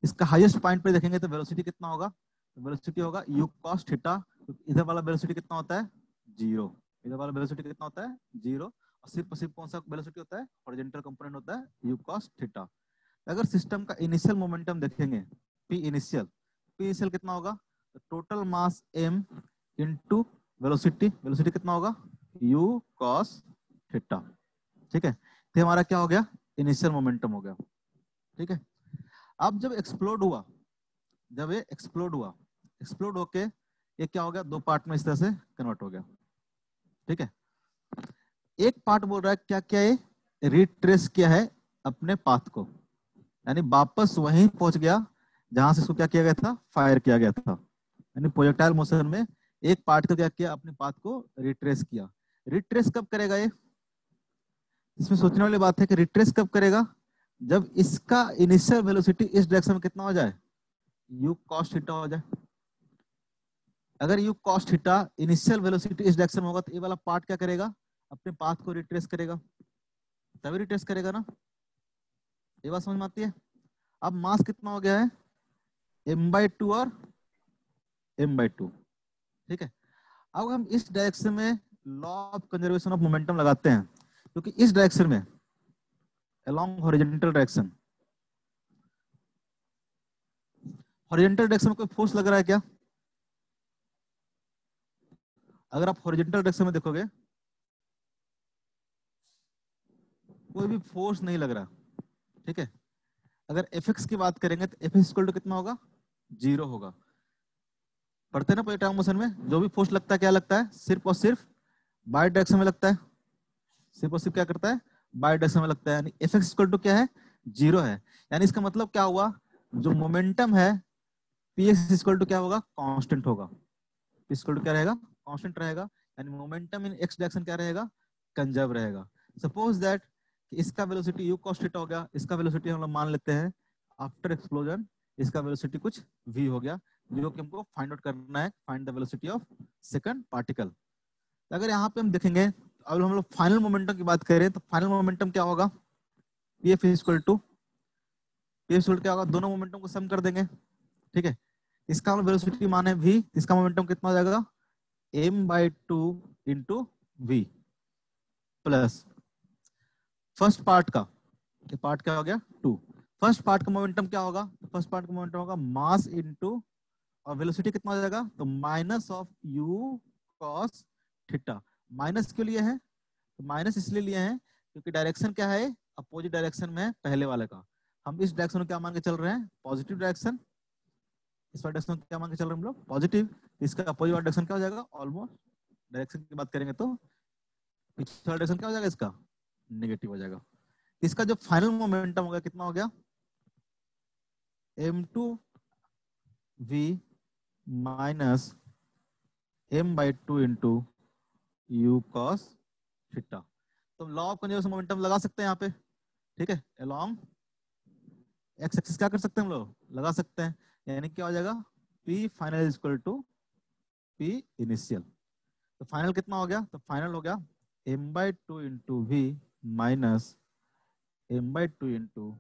इसका हाईएस्ट पॉइंट पे देखेंगे तो वेलोसिटी कितना होगा? वेलोसिटी होगा u cos थीटा। इधर वाला वेलोसिटी कितना होता है? 0। इधर वाला वेलोसिटी कितना होता है? 0। और सिर्फ कौन सा वेलोसिटी होता है? हॉरिजॉन्टल कंपोनेंट होता है u cos थीटा। अगर सिस्टम का इनिशियल मोमेंटम देखेंगे, p इनिशियल कितना होगा? Total mass m into velocity. Velocity कितना होगा? u cos थीटा, ठीक है। तो हमारा क्या हो गया? इनिशियल मोमेंटम हो गया, ठीक है। अब जब एक्सप्लोड हुआ, जब ये एक्सप्लोड होके ये क्या हो गया, 2 पार्ट में इस तरह से कन्वर्ट हो गया, ठीक है। एक पार्ट बोल रहा है क्या क्या, ये रिट्रेस किया है अपने पाथ को, यानी वापस वहीं पहुंच गया जहां से इसको क्या किया गया था, फायर किया गया था। यानी प्रोजेक्टाइल मोशन में एक पार्ट को क्या किया, अपने पाथ को रिट्रेस किया। रिट्रेस कब करेगा ये? इसमें सोचने वाली बात है कि रिट्रेस कब करेगा, जब इसका इनिशियल वेलोसिटी इस डायरेक्शन में कितना हो जाए, u cos थीटा हो जाए। अगर u cos theta initial velocity इस डायरेक्शन में होगा, तो ये वाला पार्ट क्या करेगा, अपने पाथ को रिट्रेस करेगा, तभी रिट्रेस करेगा ना। ये बात समझ में आती है? अब मास कितना हो गया है, m/2 और m/2, ठीक है। अब हम इस डायरेक्शन में law of conservation of momentum लगाते हैं, क्योंकि इस डायरेक्शन में अलोंग हॉरिजॉन्टल डायरेक्शन में कोई फोर्स लग रहा है क्या? अगर आप हॉरिजॉन्टल डायरेक्शन में देखोगे कोई भी फोर्स नहीं लग रहा, ठीक है। अगर एफएक्स की बात करेंगे तो एफ इक्वल टू कितना होगा, 0 होगा। पढ़ते हैं ना पोजिटिव मोशन में जो भी फोर्स लगता है क्या लगता है, सिर्फ और सिर्फ बाय डायरेक्शन में लगता है, सिर्फ और सिर्फ क्या करता है, बाय डायरेक्शन में लगता है। यानी एफ एक्स इक्वल टू क्या है, 0 है। यानी इसका मतलब क्या हुआ, जो मोमेंटम है पी एक्स इक्वल टू क्या होगा, कांस्टेंट होगा। पी इक्वल टू क्या रहेगा, कांस्टेंट रहेगा। यानी मोमेंटम इन एक्स डायरेक्शन क्या रहेगा, कंजर्व रहेगा। सपोज दैट इसका वेलोसिटी u cos थीटा हो गया, इसका वेलोसिटी हम लोग मान लेते हैं आफ्टर एक्सप्लोजन, इसका वेलोसिटी कुछ v हो गया, जो कि हमको फाइंड आउट करना है, find the velocity of second particle. अगर यहाँ पे हम देखेंगे, अब हम लोग फाइनल मोमेंटम की बात करें तो फाइनल मोमेंटम क्या होगा, pf इक्वल टू क्या होगा, दोनों मोमेंटम को सम कर देंगे, ठीक है। इसका वेलोसिटी मान है v, इसका मोमेंटम कितना हो जाएगा, m/2 into v plus first part का, ये पार्ट क्या हो गया 2, फर्स्ट पार्ट का मोमेंटम क्या होगा, फर्स्ट पार्ट का मोमेंटम होगा मास इनटू, और वेलोसिटी कितना हो जाएगा, तो minus of u cos theta. Minus क्यों लिए हैं, तो माइनस इसलिए लिए हैं क्योंकि डायरेक्शन क्या है, अपोजिट डायरेक्शन में है पहले वाले का। हम इस डायरेक्शन को क्या मान के चल रहे हैं, पॉजिटिव डायरेक्शन, इस वाले डायरेक्शन को क्या मान के चल रहे हैं हम लोग, पॉजिटिव। इसका अपोजिट वाला डायरेक्शन क्या हो जाएगा, ऑलमोस्ट डायरेक्शन की बात करेंगे तो पिछला डायरेक्शन क्या हो जाएगा, इसका नेगेटिव हो जाएगा। इसका जो फाइनल मोमेंटम होगा कितना हो गया, m2v minus m/2 into u cos theta. तो लॉ ऑफ कंजर्वेशन मोमेंटम लगा सकते हैं यहाँ पे, ठीक है। अलोंग एक्स एक्सिस क्या कर सकते हैं हम लोग, लगा सकते हैं। यानी क्या हो जाएगा, p final is equal to p initial. तो फाइनल कितना हो गया, तो फाइनल हो गया m/2 into v minus m/2 into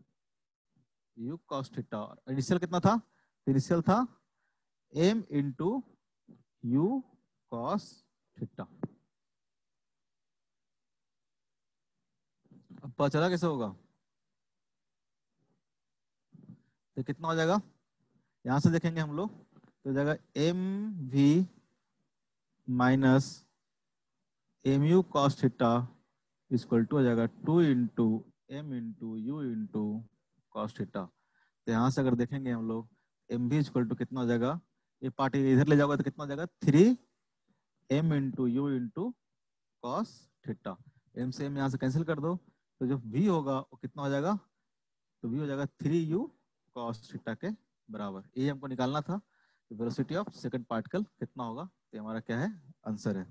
u cos theta. Initial कितना था, इनिशियल था m into u cos theta. अब पता चला कैसे होगा, तो कितना हो जाएगा, यहां से देखेंगे हम लोग तो हो जाएगा mv minus mu cos theta equal to हो जाएगा 2 into m into U into cos theta. तो यहाँ से अगर देखेंगे हम लोग mv इक्वल टू कितना हो जाएगा, ये पार्ट इधर ले जाओगे तो कितना हो जाएगा 3m into U into cos theta. m से m यहाँ से कैंसिल कर दो, तो जो v होगा वो कितना हो जाएगा, तो v हो जाएगा 3u cos थीटा के बराबर। ये हमको निकालना था, वेलोसिटी ऑफ सेकंड पार्टिकल कितना होगा, तो हमारा क्या है, आंसर है।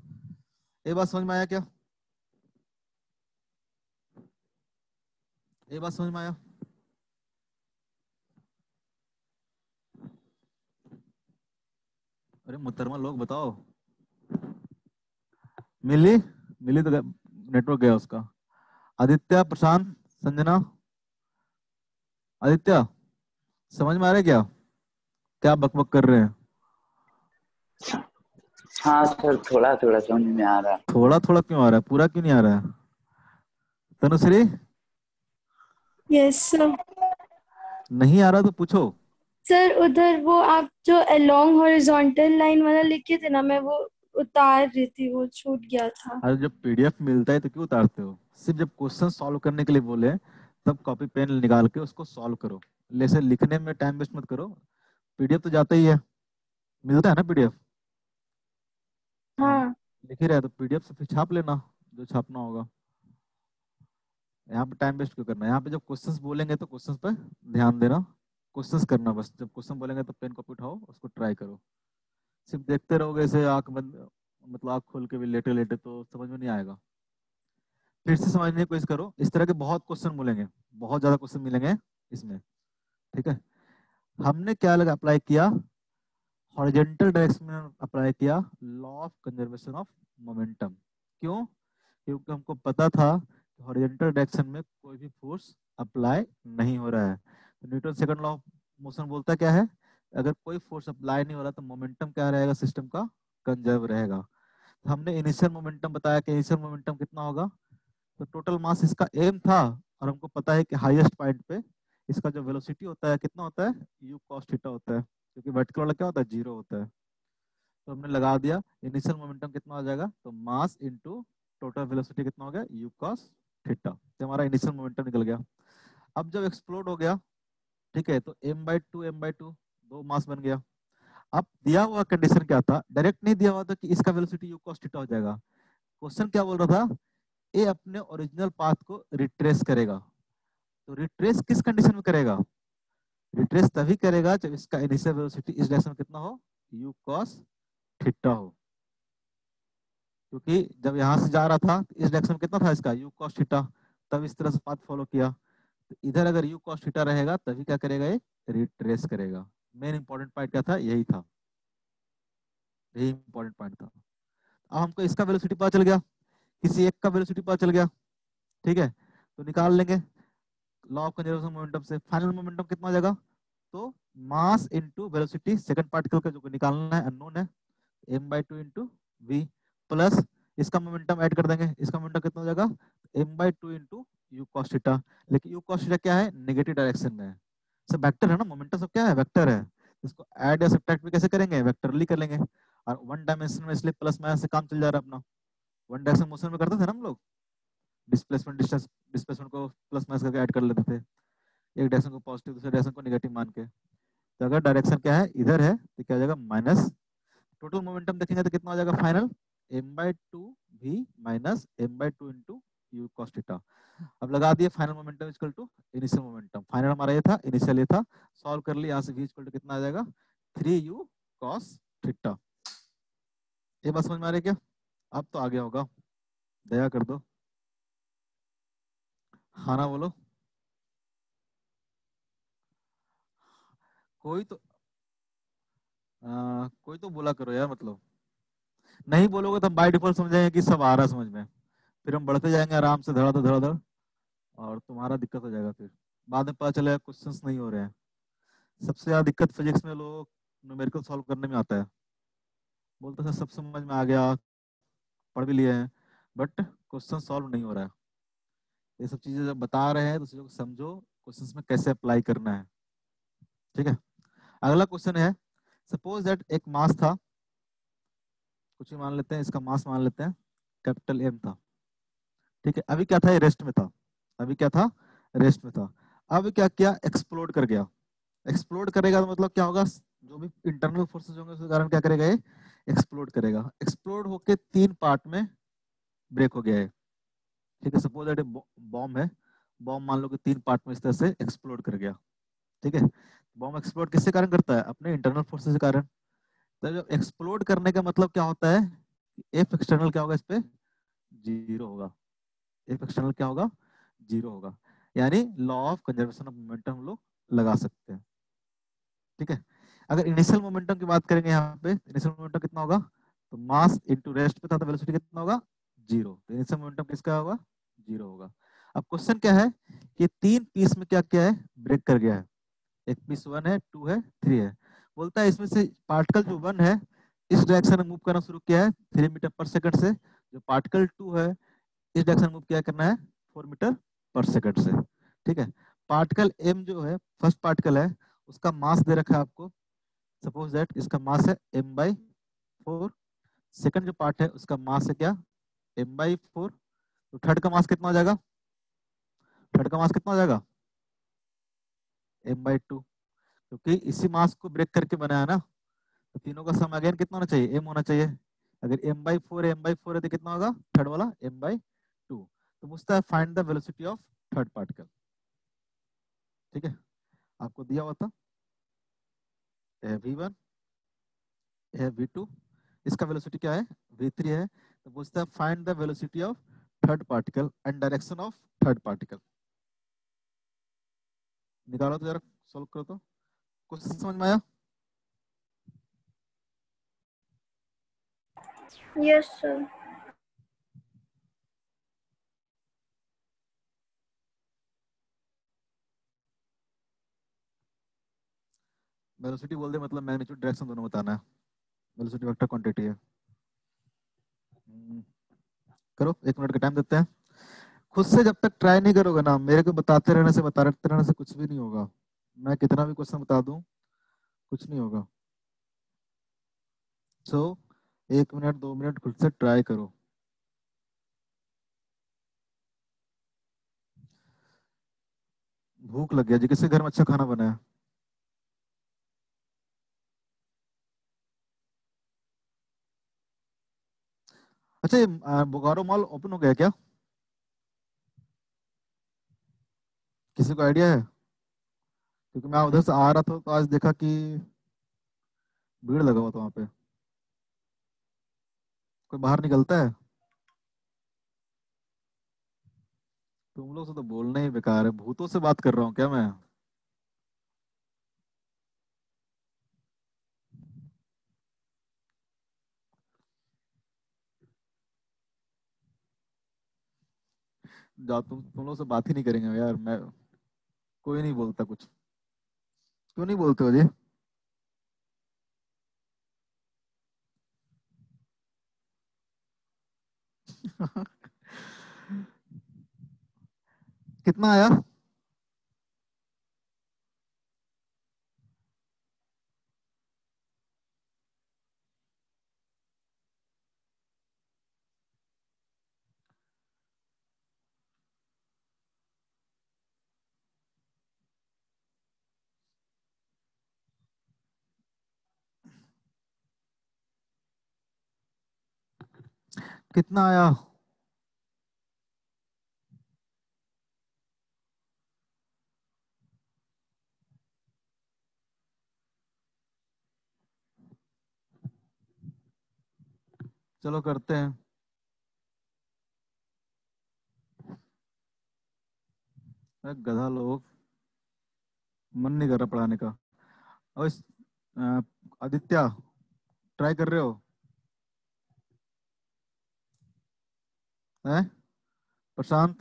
ये बात समझ में आया क्या, ये बात समझ में आया। अरे मुहतरमा लोग बताओ, मिली मिली तो नेटवर्क गया उसका। आदित्य, प्रशांत, संजना, आदित्य समझ में आ रहा है क्या, क्या बकबक कर रहे हैं। हाँ सर, थोड़ा थोड़ा समझ में आ रहा है। थोड़ा थोड़ा क्यों आ रहा है, पूरा क्यों नहीं आ रहा है। Tanushree, yes sir. नहीं आ रहा तो पूछो। सर उधर वो आप जो अलोंग हॉरिजॉन्टल लाइन वाला लिखे थे ना, मैं वो उतार रही थी, वो छूट गया था। अरे जब पीडीएफ मिलता है तो क्यों उतारते हो, सिर्फ जब क्वेश्चन सॉल्व करने के लिए बोले तब कॉपी पेन निकाल के उसको सॉल्व करो, जैसे लिखने में टाइम वेस्ट मत करो। पीडीएफ तो जाता ही है, मिलता है ना पीडीएफ। हाँ लिख ही रहे तो पीडीएफ से फिर छाप लेना जो छापना होगा। यहाँ पे टाइम वेस्ट क्यों करना है, यहाँ पे जब क्वेश्चंस बोलेंगे तो क्वेश्चंस पे ध्यान देना, क्वेश्चंस करना बस। जब क्वेश्चन बोलेंगे तो पेन कॉपी उठाओ, उसको ट्राई करो। सिर्फ देखते रहोगे ऐसे आंख बंद, मतलब आंख खोल के भी लेटे लेटे, तो समझ में नहीं आएगा। फिर से समझने की कोशिश करो, इस तरह के बहुत क्वेश्चन मिलेंगे, बहुत ज्यादा क्वेश्चन मिलेंगे इसमें, ठीक है। हमने क्या लगा अप्लाई किया, हॉरिजॉन्टल डायरेक्शन में अप्लाई किया law of conservation of momentum. क्यों, क्योंकि हमको पता था कि हॉरिजॉन्टल डायरेक्शन में कोई भी फोर्स अप्लाई नहीं हो रहा है। तो Newton second law of motion बोलता क्या है, अगर कोई फोर्स अप्लाई नहीं हो रहा तो मोमेंटम क्या रहेगा, सिस्टम का कंजर्व रहेगा। तो हमने इनिशियल मोमेंटम बताया कि इनिशियल मोमेंटम कितना होगा, तो टोटल मास इसका m था, और हमको पता है कि हाईएस्ट पॉइंट पे इसका जो वेलोसिटी होता है कितना होता है, u cos थीटा होता है, क्योंकि वर्टिकल वाला क्या होता है, 0 होता है। तो हमने लगा दिया इनिशियल मोमेंटम कितना हो जाएगा, तो मास इनटू टोटल वेलोसिटी कितना हो गया, u cos थीटा। तो हमारा इनिशियल मोमेंटम निकल गया। अब जब एक्सप्लोड हो गया, ठीक है, तो m/2 दो मास बन गया। अब दिया हुआ कंडीशन क्या था, डायरेक्ट नहीं दिया हुआ था कि इसका वेलोसिटी u cos थीटा हो जाएगा। क्वेश्चन क्या बोल रहा था, ए अपने ओरिजिनल पाथ को रिट्रेस करेगा। तो रिट्रेस किस कंडीशन में करेगा, रिट्रेस तभी करेगा जब इसका इनिशियल वेलोसिटी इस डायरेक्शन में कितना हो, u cos थीटा हो। क्योंकि जब यहां से जा रहा था इस डायरेक्शन में कितना था इसका, u cos थीटा, तब इस तरह से पाथ फॉलो किया। तो इधर अगर u cos थीटा रहेगा तभी क्या करेगा, ये रिट्रेस करेगा। मेन इंपॉर्टेंट पॉइंट क्या था, यही था, यही इंपॉर्टेंट पॉइंट था। अब हमको इसका वेलोसिटी पता चल गया, किसी एक का वेलोसिटी पता चल गया, ठीक है, तो निकाल लेंगे लॉ ऑफ कंजर्वेशन मोमेंटम से। फाइनल मोमेंटम कितना हो जाएगा, तो mass into velocity second particle का जो निकालना है अननोन है, m/2 इंटू वी, प्लस इसका मोमेंटम ऐड कर देंगे, इसका मोमेंटम कितना हो जाएगा, m/2 into u cos theta. लेकिन u cos थीटा क्या है, नेगेटिव डायरेक्शन में है, सब वेक्टर है ना, मोमेंटम सब क्या है, वेक्टर है। इसको ऐड या सब्ट्रैक्ट भी कैसे करेंगे, वेक्टरली कर लेंगे। और वन डायमेंशन में इसलिए प्लस माइनस से काम चल जा रहा है अपना। वन डायरेक्शन मोशन में करते थे ना हम लोग, डिस्प्लेसमेंट डिस्टेंस, डिस्प्लेसमेंट को प्लस माइनस करके ऐड कर लेते थे, एक डायरेक्शन को पॉजिटिव दूसरे डायरेक्शन को नेगेटिव मान के। तो अगर डायरेक्शन क्या है, इधर है, तो क्या हो जाएगा, माइनस। टोटल मोमेंटम देखेंगे तो कितना हो जाएगा final, m/2 v minus m/2 into u cos theta. अब लगा दिए final momentum equal to initial momentum. Final हमारा ये था, इनिशियल ये था, सॉल्व कर लिया, यहाँ से v इक्वल टू कितना आ जाएगा, 3u cos थीटा। ये बात समझ में आ रही है क्या, अब तो आ गया होगा, दया कर दो, हाँ ना बोलो, कोई तो कोई तो बोला करो यार, मतलब नहीं बोलोगे तो बाय डिफॉल्ट समझेंगे कि सब आ रहा है समझ में, फिर हम बढ़ते जाएंगे आराम से धड़ाधड़ धड़ाधड़, और तुम्हारा दिक्कत हो जाएगा, फिर बाद में पता चलेगा क्वेश्चंस नहीं हो रहे हैं। सबसे ज्यादा दिक्कत फिजिक्स में लोग न्यूमेरिकल सॉल्व करने में आता है, बोलते हैं सब समझ में आ गया, पढ़ भी लिए हैं, बट क्वेश्चन सॉल्व नहीं हो रहा है। ये सब चीजें जब बता रहे हैं तो चीजों को समझो, क्वेश्चंस में कैसे अप्लाई करना है, ठीक है। अगला क्वेश्चन है, सपोज दैट एक मास था, कुछ भी मान लेते हैं, इसका मास मान लेते हैं कैपिटल M था, ठीक है। अभी क्या था, ये रेस्ट में था, अभी क्या था, रेस्ट में था। अब क्या किया, एक्सप्लोड कर गया। एक्सप्लोड करेगा तो मतलब क्या होगा, जो भी इंटरनल फोर्सेस होंगे उसके कारण क्या करेगा, ये एक्सप्लोड करेगा। एक्सप्लोड होके 3 पार्ट में ब्रेक हो गया है, ठीक है। सपोज दैट बॉम्ब है, बॉम्ब मान लो कि 3 पार्ट में इस तरह से एक्सप्लोड कर गया, ठीक है। बॉम्ब एक्सप्लोड किसके कारण करता है, अपने इंटरनल फोर्सेस के कारण। तो जब एक्सप्लोड करने का मतलब क्या होता है, एफ एक्सटर्नल क्या होगा, इस पे 0 होगा, एफ एक्सटर्नल क्या होगा, 0 होगा। यानी law of conservation of momentum हम लोग लगा सकते हैं, ठीक है। अगर इनिशियल मोमेंटम की बात करेंगे यहाँ पे, इनिशियल मोमेंटम कितना होगा, तो मास इनटू रेस्ट पे था तो वेलोसिटी कितना होगा, 0। तो इनिशियल मोमेंटम किसका होगा, 0 होगा। अब क्वेश्चन क्या है कि 3 पीस में क्या क्या है, ब्रेक कर गया है। एक पीस 1 है, 2 है, 3 है। बोलता है इसमें से पार्टिकल जो 1 है इस डायरेक्शन में मूव करना शुरू किया है 3 मीटर पर सेकंड से, जो पार्टिकल 2 है इस डायरेक्शन में मूव किया करना है 4 मीटर पर सेकंड से, ठीक है। पार्टिकल m जो है फर्स्ट पार्टिकल है, उसका मास दे रखा है आपको, सपोज दैट इसका मास है m/4। सेकंड जो पार्ट है उसका मास है क्या, m/4। तो थर्ड का मास कितना हो जाएगा, थर्ड का मास कितना हो जाएगा, m/2, क्योंकि इसी मास को ब्रेक करके बनाया ना। तो तीनों का सम अगेन कितना होना चाहिए, m होना चाहिए। अगर m/4 है, m/4 है तो कितना होगा, थर्ड वाला m/2। तो पूछता है find the velocity of third particle, ठीक है। आपको दिया हुआ था v1 v2, इसका वेलोसिटी क्या है, v3 है। तो पूछता है find the velocity of third particle and direction of third particle. निकालो तो जरा, सॉल्व करो तो। क्वेश्चन समझ में आया, यस सर। वेलोसिटी बोल दे मतलब मैग्नीट्यूड डायरेक्शन दोनों बताना है, वेलोसिटी वेक्टर क्वांटिटी है। करो, 1 मिनट का टाइम देते हैं। खुद से जब तक ट्राई नहीं करोगे ना, मेरे को बताते रहने से कुछ भी नहीं होगा। मैं कितना भी क्वेश्चन बता दूं, कुछ नहीं होगा। सो 1 मिनट 2 मिनट खुद से ट्राई करो। भूख लग गया जी, किसी घर में अच्छा खाना बना है? अच्छा, ये बोकारो मॉल ओपन हो गया क्या? किसी को आइडिया है? क्योंकि मैं उधर से आ रहा था तो आज देखा कि भीड़ लगा हुआ था वहाँ पे। कोई बाहर निकलता है? तुम लोग से तो बोलना ही बेकार है, भूतों से बात कर रहा हूँ क्या मैं? जाओ, तुम लोग से बात ही नहीं करेंगे यार। मैं कोई नहीं बोलता कुछ। क्यों नहीं बोलते हो जी? कितना आया? कितना आया? चलो करते हैं। अरे गधा लोग, मन नहीं कर रहा पढ़ाने का। और अ, आदित्य, ट्राई कर रहे हो? हैं? प्रशांत,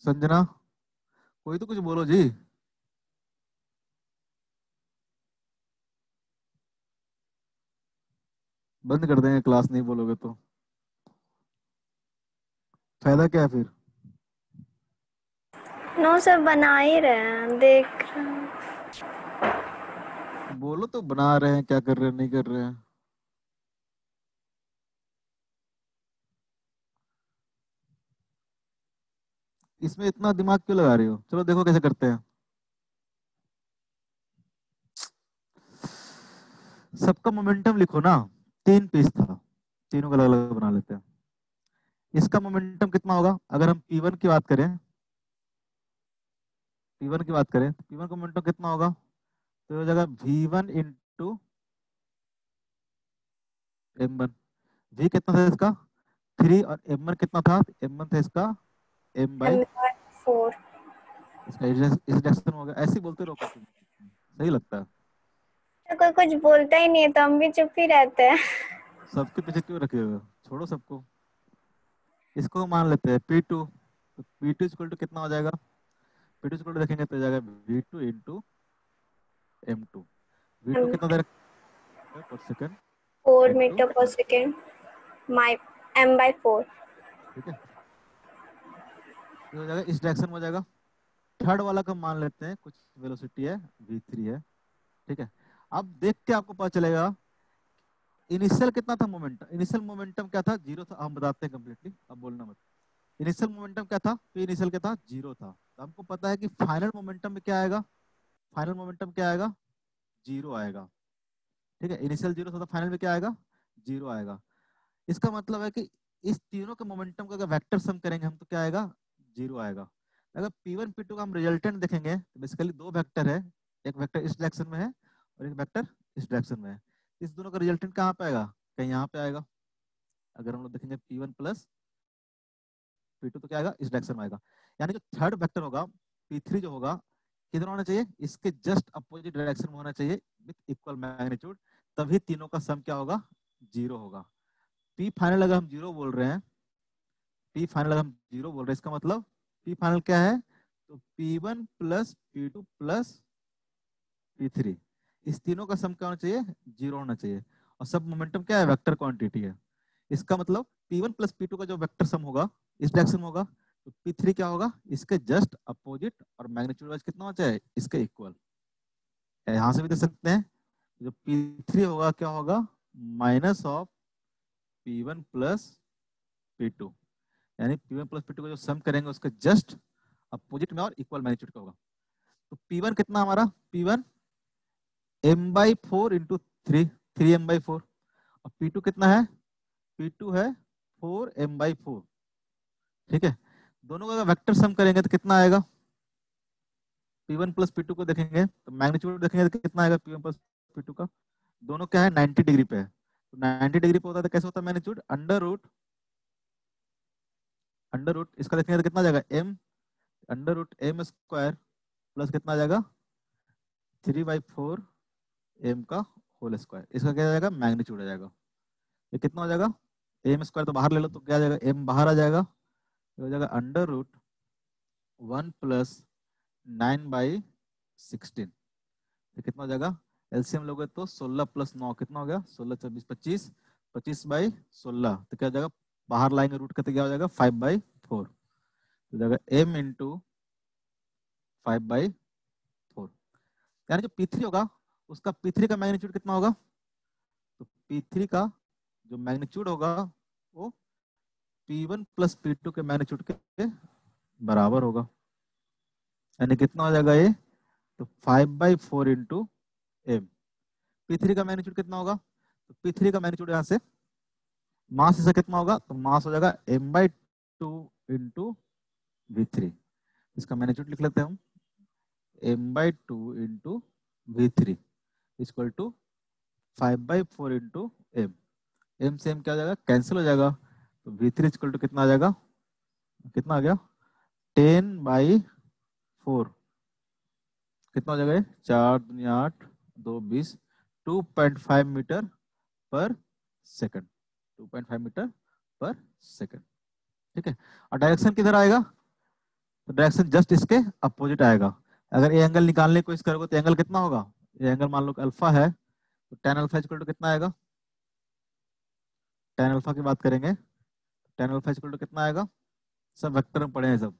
संजना, कोई तो कुछ बोलो जी। बंद कर देंगे क्लास, नहीं बोलोगे तो। फायदा क्या है फिर? नो सर, बना ही रहे हैं, देख रहे हैं। बोलो तो, बना रहे हैं, क्या कर रहे हैं, नहीं कर रहे हैं। इसमें इतना दिमाग क्यों लगा रही हो? चलो देखो कैसे करते हैं। सबका मोमेंटम लिखो ना। 3 पीस था, तीनों का अलग अलग बना लेते हैं। इसका मोमेंटम कितना होगा अगर हम P1 की बात करें? P1 की बात करें तो P1 का मोमेंटम कितना होगा? तो हो जाएगा V1 इंटू M1। V कितना था इसका? 3। और M1 कितना था? M1 था इसका M/4। M/4। इसका इस डायरेक्शन हो गया। ऐसे ही बोलते रहो तुम, सही लगता है। तो कोई कुछ बोलता ही नहीं है तो हम भी चुप ही रहते हैं। सबके पीछे क्यों रखे हुए हो? छोड़ो सबको। इसको मान लेते हैं P2। तो P2 इक्वल टू कितना हो जाएगा? P2 इक्वल टू देखेंगे तो हो जाएगा V2 इंटू M2। V2 कितना दे रखा है पर सेकंड? 4 इंटू, मीटर पर सेकेंड, माई M/4। ठीक है, ये हो जाएगा, इस डायरेक्शन में हो जाएगा। थर्ड वाला का मान लेते हैं, कुछ वेलोसिटी है V3 है, ठीक है। अब देख के आपको पता चलेगा इनिशियल कितना था मोमेंटम। इनिशियल मोमेंटम क्या था? 0 था। हम बताते हैं कंप्लीटली, अब बोलना मत। इनिशियल मोमेंटम क्या था? P इनिशियल क्या था? 0 था। तो हमको पता है कि फाइनल मोमेंटम में क्या आएगा? फाइनल मोमेंटम क्या आएगा? 0 आएगा, ठीक है। इनिशियल 0 था तो फाइनल में क्या आएगा? 0 आएगा। इसका मतलब है कि इस तीनों के मोमेंटम का अगर वेक्टर सम करेंगे हम तो क्या आएगा? 0 आएगा। अगर P1 P2 का हम रिजल्टेंट देखेंगे तो बेसिकली 2 वेक्टर है। एक वेक्टर इस डायरेक्शन में है और एक वेक्टर इस डायरेक्शन में है। इस दोनों का रिजल्टेंट कहाँ पे आएगा? कहीं यहाँ पे आएगा। अगर हम लोग देखेंगे P1 प्लस P2 तो क्या आएगा? इस डायरेक्शन में आएगा। यानी जो थर्ड वेक्टर होगा P3 जो होगा, किधर होना चाहिए? इसके जस्ट अपोजिट डायरेक्शन में होना चाहिए विथ इक्वल मैग्नीट्यूड। तभी तीनों का सम क्या होगा? 0 होगा। P फाइनल अगर हम 0 बोल रहे हैं, P फाइनल अगर हम 0 बोल रहे हैं, इसका मतलब P फाइनल क्या है? तो P1 plus P2 plus P3, इस तीनों का सम क्या होना चाहिए? 0 होना चाहिए। और सब मोमेंटम क्या है? वेक्टर क्वांटिटी है। इसका मतलब P1 प्लस P2 का जो वेक्टर सम होगा इस डायरेक्शन में होगा, तो P3 क्या होगा? इसके जस्ट अपोजिट, और मैग्नीट्यूड वाइज कितना होना चाहिए? इसके इक्वल। यहाँ से भी देख सकते हैं, जो P3 होगा क्या होगा? Minus of P1 plus P2, यानी P1 प्लस P2 का जो सम करेंगे उसका जस्ट अपोजिट में और इक्वल मैग्नीट्यूड का होगा। तो P1 कितना हमारा, P1 m/4 इंटू 3m/4, और P2 कितना है, P2 है 4m/4। ठीक है, दोनों का वेक्टर सम करेंगे तो कितना आएगा, P1 प्लस P2 को देखेंगे तो मैग्नीट्यूड देखेंगे तो कितना आएगा P1 प्लस P2 का, दोनों क्या है 90 डिग्री पे है, तो 90 डिग्री पे होता है तो कैसे होता है मैग्नीट्यूड, अंडर रूट इसका देखेंगे तो कितना आ जाएगा m² प्लस कितना आ जाएगा 3/4 m का होल स्क्वायर, इसका क्या आ जाएगा मैग्नीट्यूड आ जाएगा। ये कितना हो जाएगा, m² तो बाहर ले लो तो क्या आ जाएगा, m बाहर आ जाएगा, ये हो जाएगा अंडर रूट 1 प्लस 9/16, ये कितना हो जाएगा, एलसीएम लोगे तो 16 प्लस 9 कितना हो गया, 16 24 25, 25/16, तो क्या हो जाएगा, बाहर लाएंगे रूट करते क्या हो जाएगा 5/4, तो जाएगा m इंटू 5/4, यानी जो P3 होगा उसका P3 का मैग्नीट्यूड कितना होगा, तो P3 का जो मैग्नीट्यूड होगा वो P1 प्लस P2 के मैग्नीट्यूड के बराबर होगा, यानी कितना हो जाएगा ये, तो 5/4 इंटू m। P3 का मैग्नीट्यूड कितना होगा, तो P3 का मैग्नीट्यूड यहाँ से मास से कितना होगा, तो मास हो जाएगा m/2 इंटू V3, इसका मैग्नीट्यूड लिख लेते हैं हम m/2 into V3 equal to 5/4 into m, m से m क्या हो जाएगा कैंसिल हो जाएगा, तो V3 इक्वल टू कितना आ जाएगा, कितना आ गया 10/4, कितना हो जाएगा 4 दूनी 8 2 20, 2.5 मीटर पर सेकंड, 2.5 मीटर पर सेकंड। ठीक है, और डायरेक्शन किधर आएगा, तो डायरेक्शन जस्ट इसके अपोजिट आएगा। अगर ये एंगल निकालने की कोशिश करोगे तो एंगल कितना होगा, ये एंगल मान लो अल्फा है, तो tan अल्फा इक्वल टू कितना आएगा, tan अल्फा की बात करेंगे, tan अल्फा इक्वल टू कितना आएगा, सब वेक्टर में पढ़े हैं सब,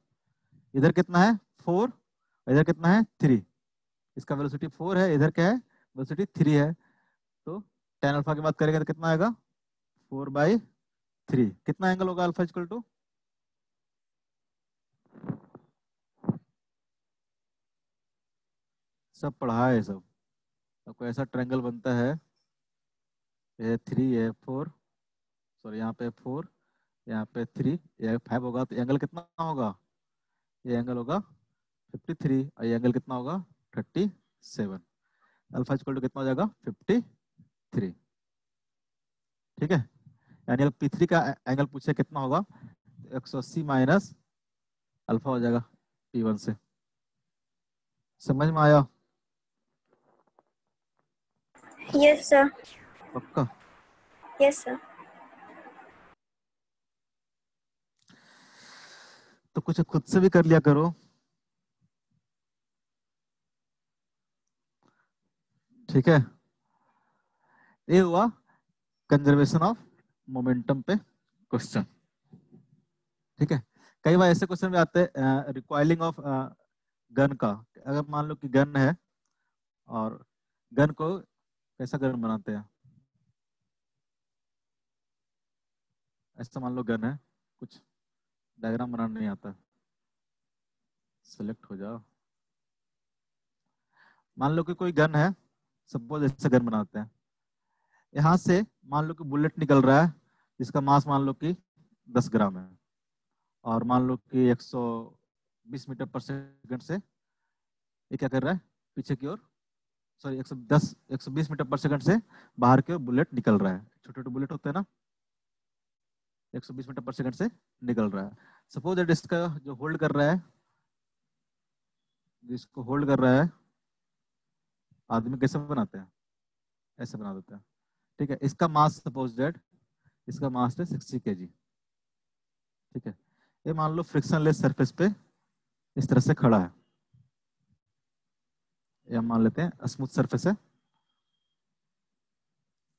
इधर कितना है 4, इधर कितना है 3, इसका वेलोसिटी 4 है, इधर क्या है वेलोसिटी 3 है, तो tan अल्फा की बात करेंगे तो कितना आएगा 4/3, कितना एंगल होगा अल्फा इक्वल टू, सब पढ़ा है सब, आपको ऐसा ट्रायंगल बनता है, ये 3 है 4, सॉरी यहाँ पे 4 यहाँ पे 3 ये 5 होगा, तो एंगल कितना होगा, ये एंगल होगा 53 और ये एंगल कितना होगा 37, अल्फा इक्वल टू कितना हो जाएगा 53। ठीक है, यानी अगर P3 का एंगल पूछे कितना होगा, 180 माइनस अल्फा हो जाएगा P1 से, समझ में आया, यस सर, पक्का, यस सर। तो कुछ खुद से भी कर लिया करो। ठीक है, ये हुआ कंजर्वेशन ऑफ मोमेंटम पे क्वेश्चन। ठीक है, कई बार ऐसे क्वेश्चन भी आते हैं रिकॉइलिंग ऑफ गन का, अगर मान लो कि गन है और गन को कैसा गन बनाते हैं, ऐसा मान लो गन है, कुछ डायग्राम बनाना नहीं आता, सेलेक्ट हो जाओ, मान लो कि कोई गन है, सपोज ऐसे गन बनाते हैं, यहाँ से मान लो कि बुलेट निकल रहा है जिसका मास मान लो कि 10 ग्राम है, और मान लो कि 120 मीटर पर सेकंड से ये क्या कर रहा है पीछे की ओर, सॉरी 120 मीटर पर सेकंड से बाहर की ओर बुलेट निकल रहा है, छोटे छोटे बुलेट होते हैं ना, 120 मीटर पर सेकंड से निकल रहा है। सपोज दैट इसका जो होल्ड कर रहा है, जिसको होल्ड कर रहा है आदमी कैसे बनाते हैं, ऐसे बना देते हैं। ठीक है, इसका मास सपोज दैट इसका मास है 60 kg। ठीक है, ये मान लो फ्रिक्शनलेस सरफेस पे इस तरह से खड़ा है, ये हम मान लेते हैं स्मूथ सरफेस है,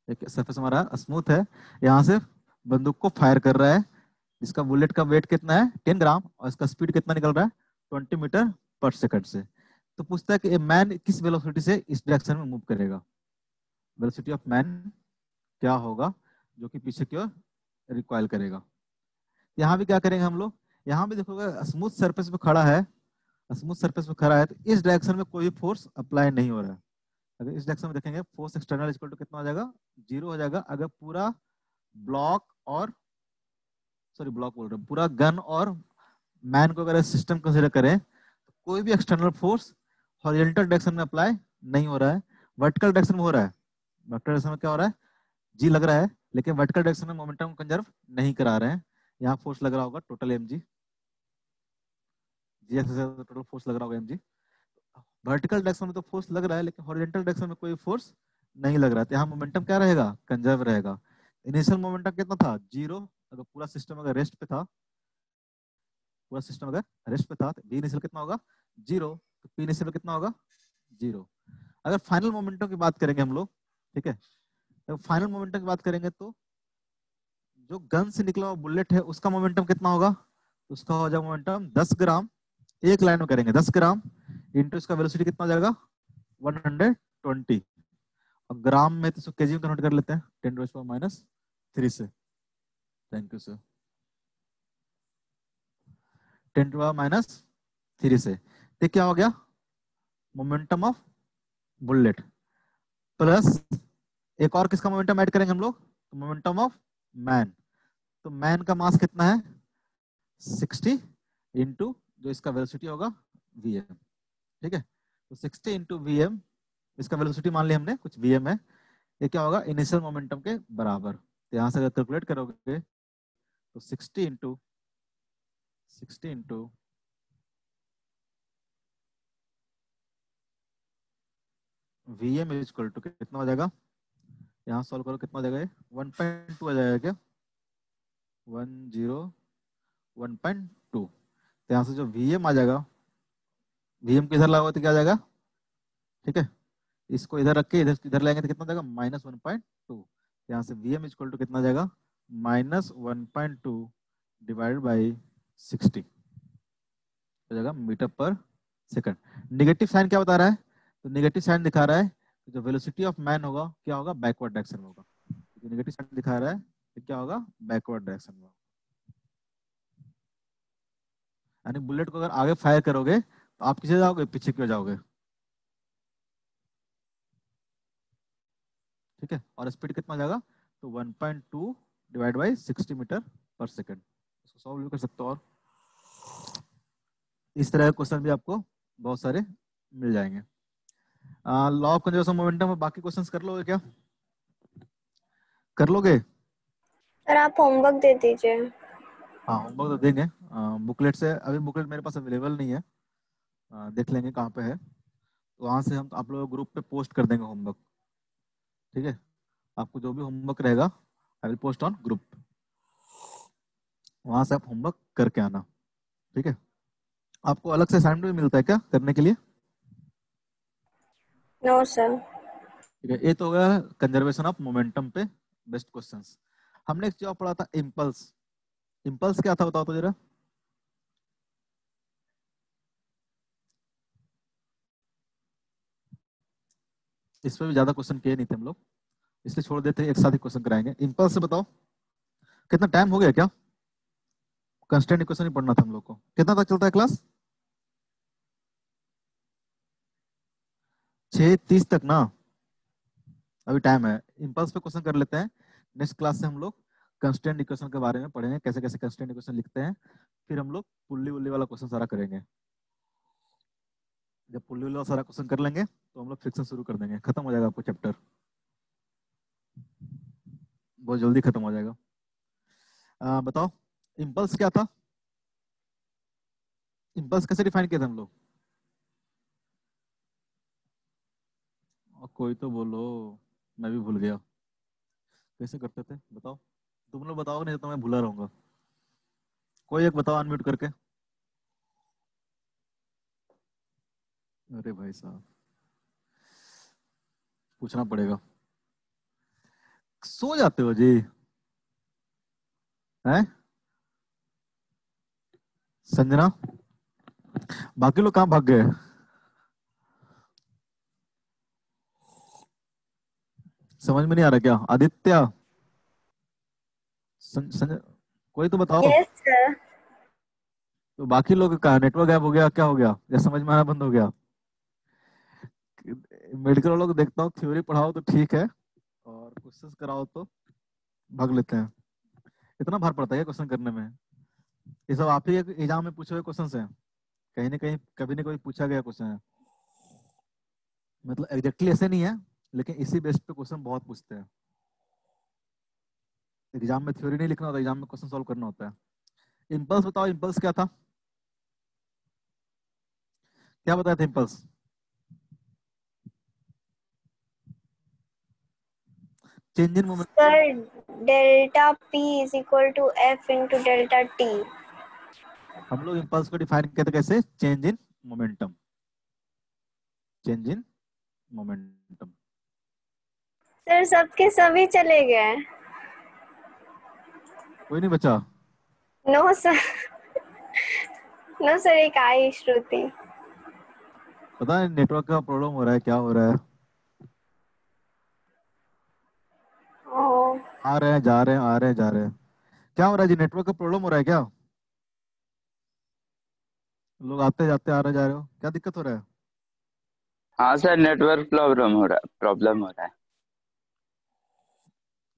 एक सरफेस हमारा स्मूथ है, यहाँ से बंदूक को फायर कर रहा है, जिसका बुलेट का वेट कितना है 10 ग्राम और इसका स्पीड कितना निकल रहा है 20 मीटर पर सेकंड से। तो पूछता है कि मैन किस वेलोसिटी से इस डायरेक्शन में मूव करेगा, वेलोसिटी ऑफ मैन क्या होगा जो कि पीछे की ओर रिकॉइल करेगा। यहाँ भी क्या करेंगे हम लोग, यहाँ भी देखोगे स्मूथ सरफेस पे खड़ा है, स्मूथ सरफेस पे खड़ा है तो इस डायरेक्शन में कोई फोर्स अप्लाई नहीं हो रहा है। अगर इस डायरेक्शन में देखेंगे फोर्स एक्सटर्नल इक्वल टू कितना हो जाएगा, 0 हो जाएगा। अगर पूरा ब्लॉक और सॉरी ब्लॉक बोल रहे हैं, पूरा गन और मैन को अगर सिस्टम कंसीडर करें तो कोई भी एक्सटर्नल फोर्स हॉरिजॉन्टल डायरेक्शन में अप्लाई नहीं हो रहा है, वर्टिकल डायरेक्शन में हो रहा है। वर्टिकल डायरेक्शन में क्या हो रहा है, जी लग रहा है, लेकिन वर्टिकल डायरेक्शन में मोमेंटम कंजर्व नहीं करा रहे हैं। यहाँ फोर्स लग रहा होगा टोटल mg, जी एक्सिस से टोटल फोर्स लग रहा होगा mg। वर्टिकल डायरेक्शन में तो फोर्स लग रहा है लेकिन हॉरिजॉन्टल डायरेक्शन में कोई फोर्स नहीं लग रहा है, तो यहाँ मोमेंटम क्या रहेगा, कंजर्व रहेगा। इनिशियल मोमेंटम कितना था, 0। अगर पूरा सिस्टम अगर रेस्ट पे था, पूरा सिस्टम अगर रेस्ट पे था तो बी इनिशियल कितना होगा, 0। तो पी इनिशियल कितना होगा, 0। अगर फाइनल मोमेंटम की बात करेंगे हम लोग, ठीक है, अगर फाइनल मोमेंटम की बात करेंगे तो जो गन से निकला हुआ बुलेट है उसका मोमेंटम कितना होगा, उसका हो जाएगा मोमेंटम 10 ग्राम, एक लाइन में करेंगे 10 ग्राम इंटू इसका वेलोसिटी कितना हो जाएगा 120, और ग्राम में तो केजी में कन्वर्ट कर लेते हैं 10⁻³ से। Thank you sir. 10⁻³ से तो क्या हो गया, मोमेंटम ऑफ बुलेट प्लस एक और किसका मोमेंटम ऐड करेंगे हम लोग, तो मोमेंटम ऑफ मैन। तो मैन का मास कितना है 60 इंटू जो इसका वेलोसिटी होगा vm, ठीक है। तो 60 इंटू वीएम, इसका वेलोसिटी मान लिया हमने कुछ vm है, ये क्या होगा इनिशियल मोमेंटम के बराबर। तो यहाँ से अगर कैलकुलेट करोगे तो 60 into vm is equal to कितना हो जाएगा, यहाँ सॉल्व करो कितना हो जाएगा, ये 1.2 आ जाएगा क्या, 1.2। तो यहाँ से जो vm आ जाएगा, vm को इधर लगाओ तो क्या आ जाएगा, ठीक है, इसको इधर रख के इधर लाएंगे तो कितना जाएगा -1.2। यहाँ से vm इक्वल टू कितना जाएगा -1.2 डिवाइड बाई 60 हो जाएगा मीटर पर सेकंड। नेगेटिव साइन क्या बता रहा है, तो नेगेटिव साइन दिखा रहा है जो वेलोसिटी ऑफ मैन होगा क्या होगा, बैकवर्ड डायरेक्शन में होगा। तो नेगेटिव साइन दिखा रहा है तो क्या होगा, बैकवर्ड डायरेक्शन में होगा। यानी बुलेट को अगर आगे फायर करोगे तो आप किसे जाओगे, पीछे क्यों जाओगे, ठीक है। और स्पीड कितना हो जाएगा, तो 1.2 डिवाइड बाई 60 मीटर पर सेकंड। इसको सॉल्व भी कर सकते हो, और इस तरह के क्वेश्चन भी आपको बहुत सारे मिल जाएंगे। लॉ ऑफ कंजर्वेशन मोमेंटम में बाकी क्वेश्चंस कर लोगे क्या, कर लोगे? सर आप होमवर्क दे दीजिए। हाँ होमवर्क तो देंगे, बुकलेट से, अभी बुकलेट मेरे पास अवेलेबल नहीं है, देख लेंगे कहाँ पे है, तो वहाँ से हम आप लोग ग्रुप पे पोस्ट कर देंगे होमवर्क, ठीक है। आपको जो भी होमवर्क रहेगा I will post on group, वहाँ से आप होमवर्क करके आना, ठीक है। आपको अलग से असाइनमेंट भी मिलता है क्या करने के लिए? No sir. ठीक है, ये तो हो गया कंजर्वेशन ऑफ मोमेंटम पे बेस्ट क्वेश्चंस। हमने एक चीज पढ़ा था इम्पल्स, इम्पल्स क्या था बताओ तो जरा। इस पे भी ज्यादा क्वेश्चन किए नहीं थे हम लोग, इसलिए छोड़ देते हैं, एक साथ ही क्वेश्चन कराएंगे। इम्पल्स से बताओ, कितना टाइम हो गया क्या, कंस्टेंट इक्वेशन ही पढ़ना था हम लोग को। कितना तक चलता है क्लास, 6:30 तक ना, अभी टाइम है। इम्पल्स पे क्वेश्चन कर लेते हैं, नेक्स्ट क्लास से हम लोग कंस्टेंट इक्वेशन के बारे में पढ़ेंगे, कैसे कैसे कंस्टेंट इक्वेशन लिखते हैं। फिर हम लोग पुल्ली उल्ली वाला क्वेश्चन सारा करेंगे। जब पुल्ली उल्ली वाला सारा क्वेश्चन कर लेंगे तो हम लोग फ्रिक्शन शुरू कर देंगे, खत्म हो जाएगा आपको चैप्टर, बहुत जल्दी खत्म हो जाएगा। बताओ इम्पल्स क्या था, इम्पल्स कैसे डिफाइन किया था हम लोग, और कोई तो बोलो, मैं भी भूल गया कैसे करते थे, बताओ। तुम लोग बताओ नहीं तो मैं भूला रहूंगा, कोई एक बताओ अनम्यूट करके। अरे भाई साहब पूछना पड़ेगा, सो जाते हो जी हैं संजना, बाकी लोग कहाँ भाग गए? समझ में नहीं आ रहा क्या? आदित्य, संजय, कोई तो बताओ। Yes sir. तो बाकी लोग का नेटवर्क गैप हो गया, क्या हो गया, या समझ में आना बंद हो गया? मेडिकल वालों को देखता हूँ थ्योरी पढ़ाओ तो ठीक है, और क्वेश्चंस कराओ तो भाग लेते हैं। इतना भार पड़ता है क्वेश्चन करने में? ये सब आप ही एग्जाम में पूछे हुए क्वेश्चन हैं, कहीं ना कहीं कभी ना कभी पूछा गया क्वेश्चन है। मतलब एग्जैक्टली ऐसे नहीं है, लेकिन इसी बेस पे क्वेश्चन बहुत पूछते हैं। एग्जाम में थ्योरी नहीं लिखना होता, एग्जाम में क्वेश्चन सॉल्व करना होता है। इम्पल्स बताओ, इम्पल्स क्या था? क्या बताया था impulse? Change in moment. Sir delta P is equal to F into delta T. हम लोग इम्पल्स को डिफाइन करते कैसे? Change in momentum, change in momentum. Sir सबके सभी चले गए। कोई नहीं बचा? नो सर, नो सर, एक आई श्रुति। पता है नेटवर्क का प्रॉब्लम हो रहा है, क्या हो रहा है? ओह, आ रहे हैं, जा रहे हैं, आ रहे हैं, जा रहे हैं। क्या हो रहा है जी? नेटवर्क का प्रॉब्लम हो रहा है क्या? लोग आते जाते, आ रहे जा रहे हो, क्या दिक्कत हो रहा है? हाँ सर, नेटवर्क प्रॉब्लम हो रहा है।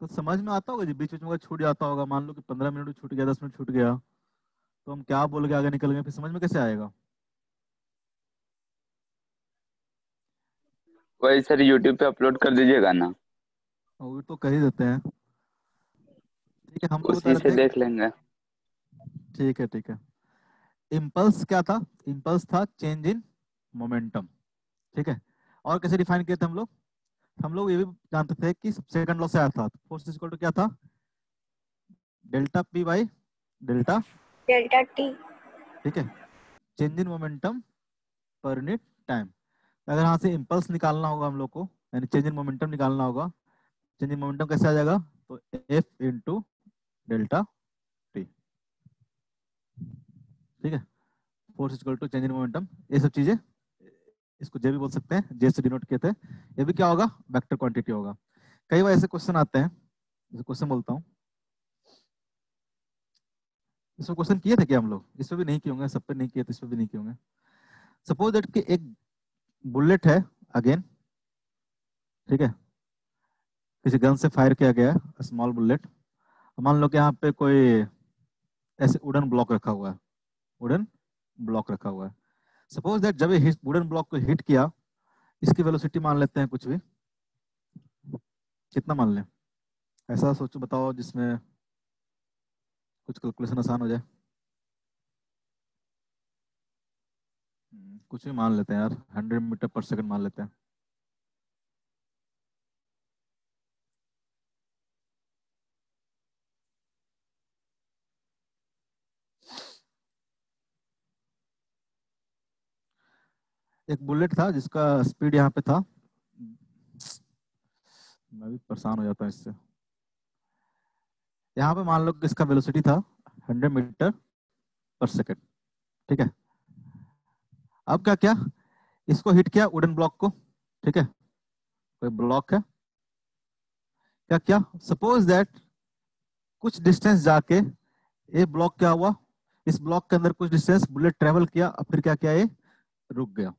तो समझ में आता होगा जी, बीच बीच में अगर छूट जाता होगा, मान लो कि 15 मिनट छूट गया, 10 मिनट छूट गया, तो हम क्या बोल के आगे निकल गए, फिर समझ में कैसे आएगा? वही सर, यूट्यूब पे अपलोड कर दीजिएगा ना, वो तो कर ही देते हैं। ठीक है, हम लोग बता उसी से रहे थे। देख लेंगे। ठीक है, ठीक है। इम्पल्स क्या था? इम्पल्स था चेंज इन मोमेंटम। ठीक है। और कैसे डिफाइन किए थे हम लोग? हम लोग ये भी जानते थे कि सेकंड लॉ से आया था, फोर्स इक्वल टू क्या था? Delta P by delta. Delta T. ठीक है। चेंज इन मोमेंटम पर यूनिट टाइम। अगर यहाँ से इम्पल्स निकालना होगा हम लोग को, यानी चेंज इन मोमेंटम निकालना होगा, चेंज इन मोमेंटम कैसे आ जाएगा? तो एफ इंटू डेल्टा टी। ठीक है। Force equal to change in momentum, ये सब चीजें, इसको जे भी बोल सकते हैं, जे से डिनोट किए थे। ये भी क्या होगा? वेक्टर क्वांटिटी होगा। कई बार ऐसे क्वेश्चन आते हैं, जैसे क्वेश्चन बोलता हूँ, इसमें क्वेश्चन किए थे क्या हम लोग? इस पे भी नहीं किए होंगे, सब पे नहीं किए थे, इस पे भी नहीं किए होंगे। सपोज दैट कि एक बुलेट है अगेन, ठीक है, किसी गन से फायर किया गया है स्मॉल बुलेट। मान लो कि यहाँ पे कोई ऐसे वुडन ब्लॉक रखा हुआ है, वुडन ब्लॉक रखा हुआ है। सपोज दैट जब ये वुडन ब्लॉक को हिट किया, इसकी वेलोसिटी मान लेते हैं कुछ भी, कितना मान लें? ऐसा सोचो, बताओ जिसमें कुछ कैलकुलेशन आसान हो जाए। कुछ भी मान लेते हैं यार, 100 मीटर पर सेकंड मान लेते हैं। एक बुलेट था जिसका स्पीड यहाँ पे था, मैं भी परेशान हो जाता हूँ इससे। यहाँ पे मान लो कि इसका वेलोसिटी था 100 मीटर पर सेकंड। ठीक है। अब क्या किया? इसको हिट किया वुडन ब्लॉक को। ठीक है, कोई ब्लॉक है, क्या किया? सपोज दैट कुछ डिस्टेंस जाके ये ब्लॉक क्या हुआ, इस ब्लॉक के अंदर कुछ डिस्टेंस बुलेट ट्रेवल किया, अब फिर क्या किया? ये रुक गया।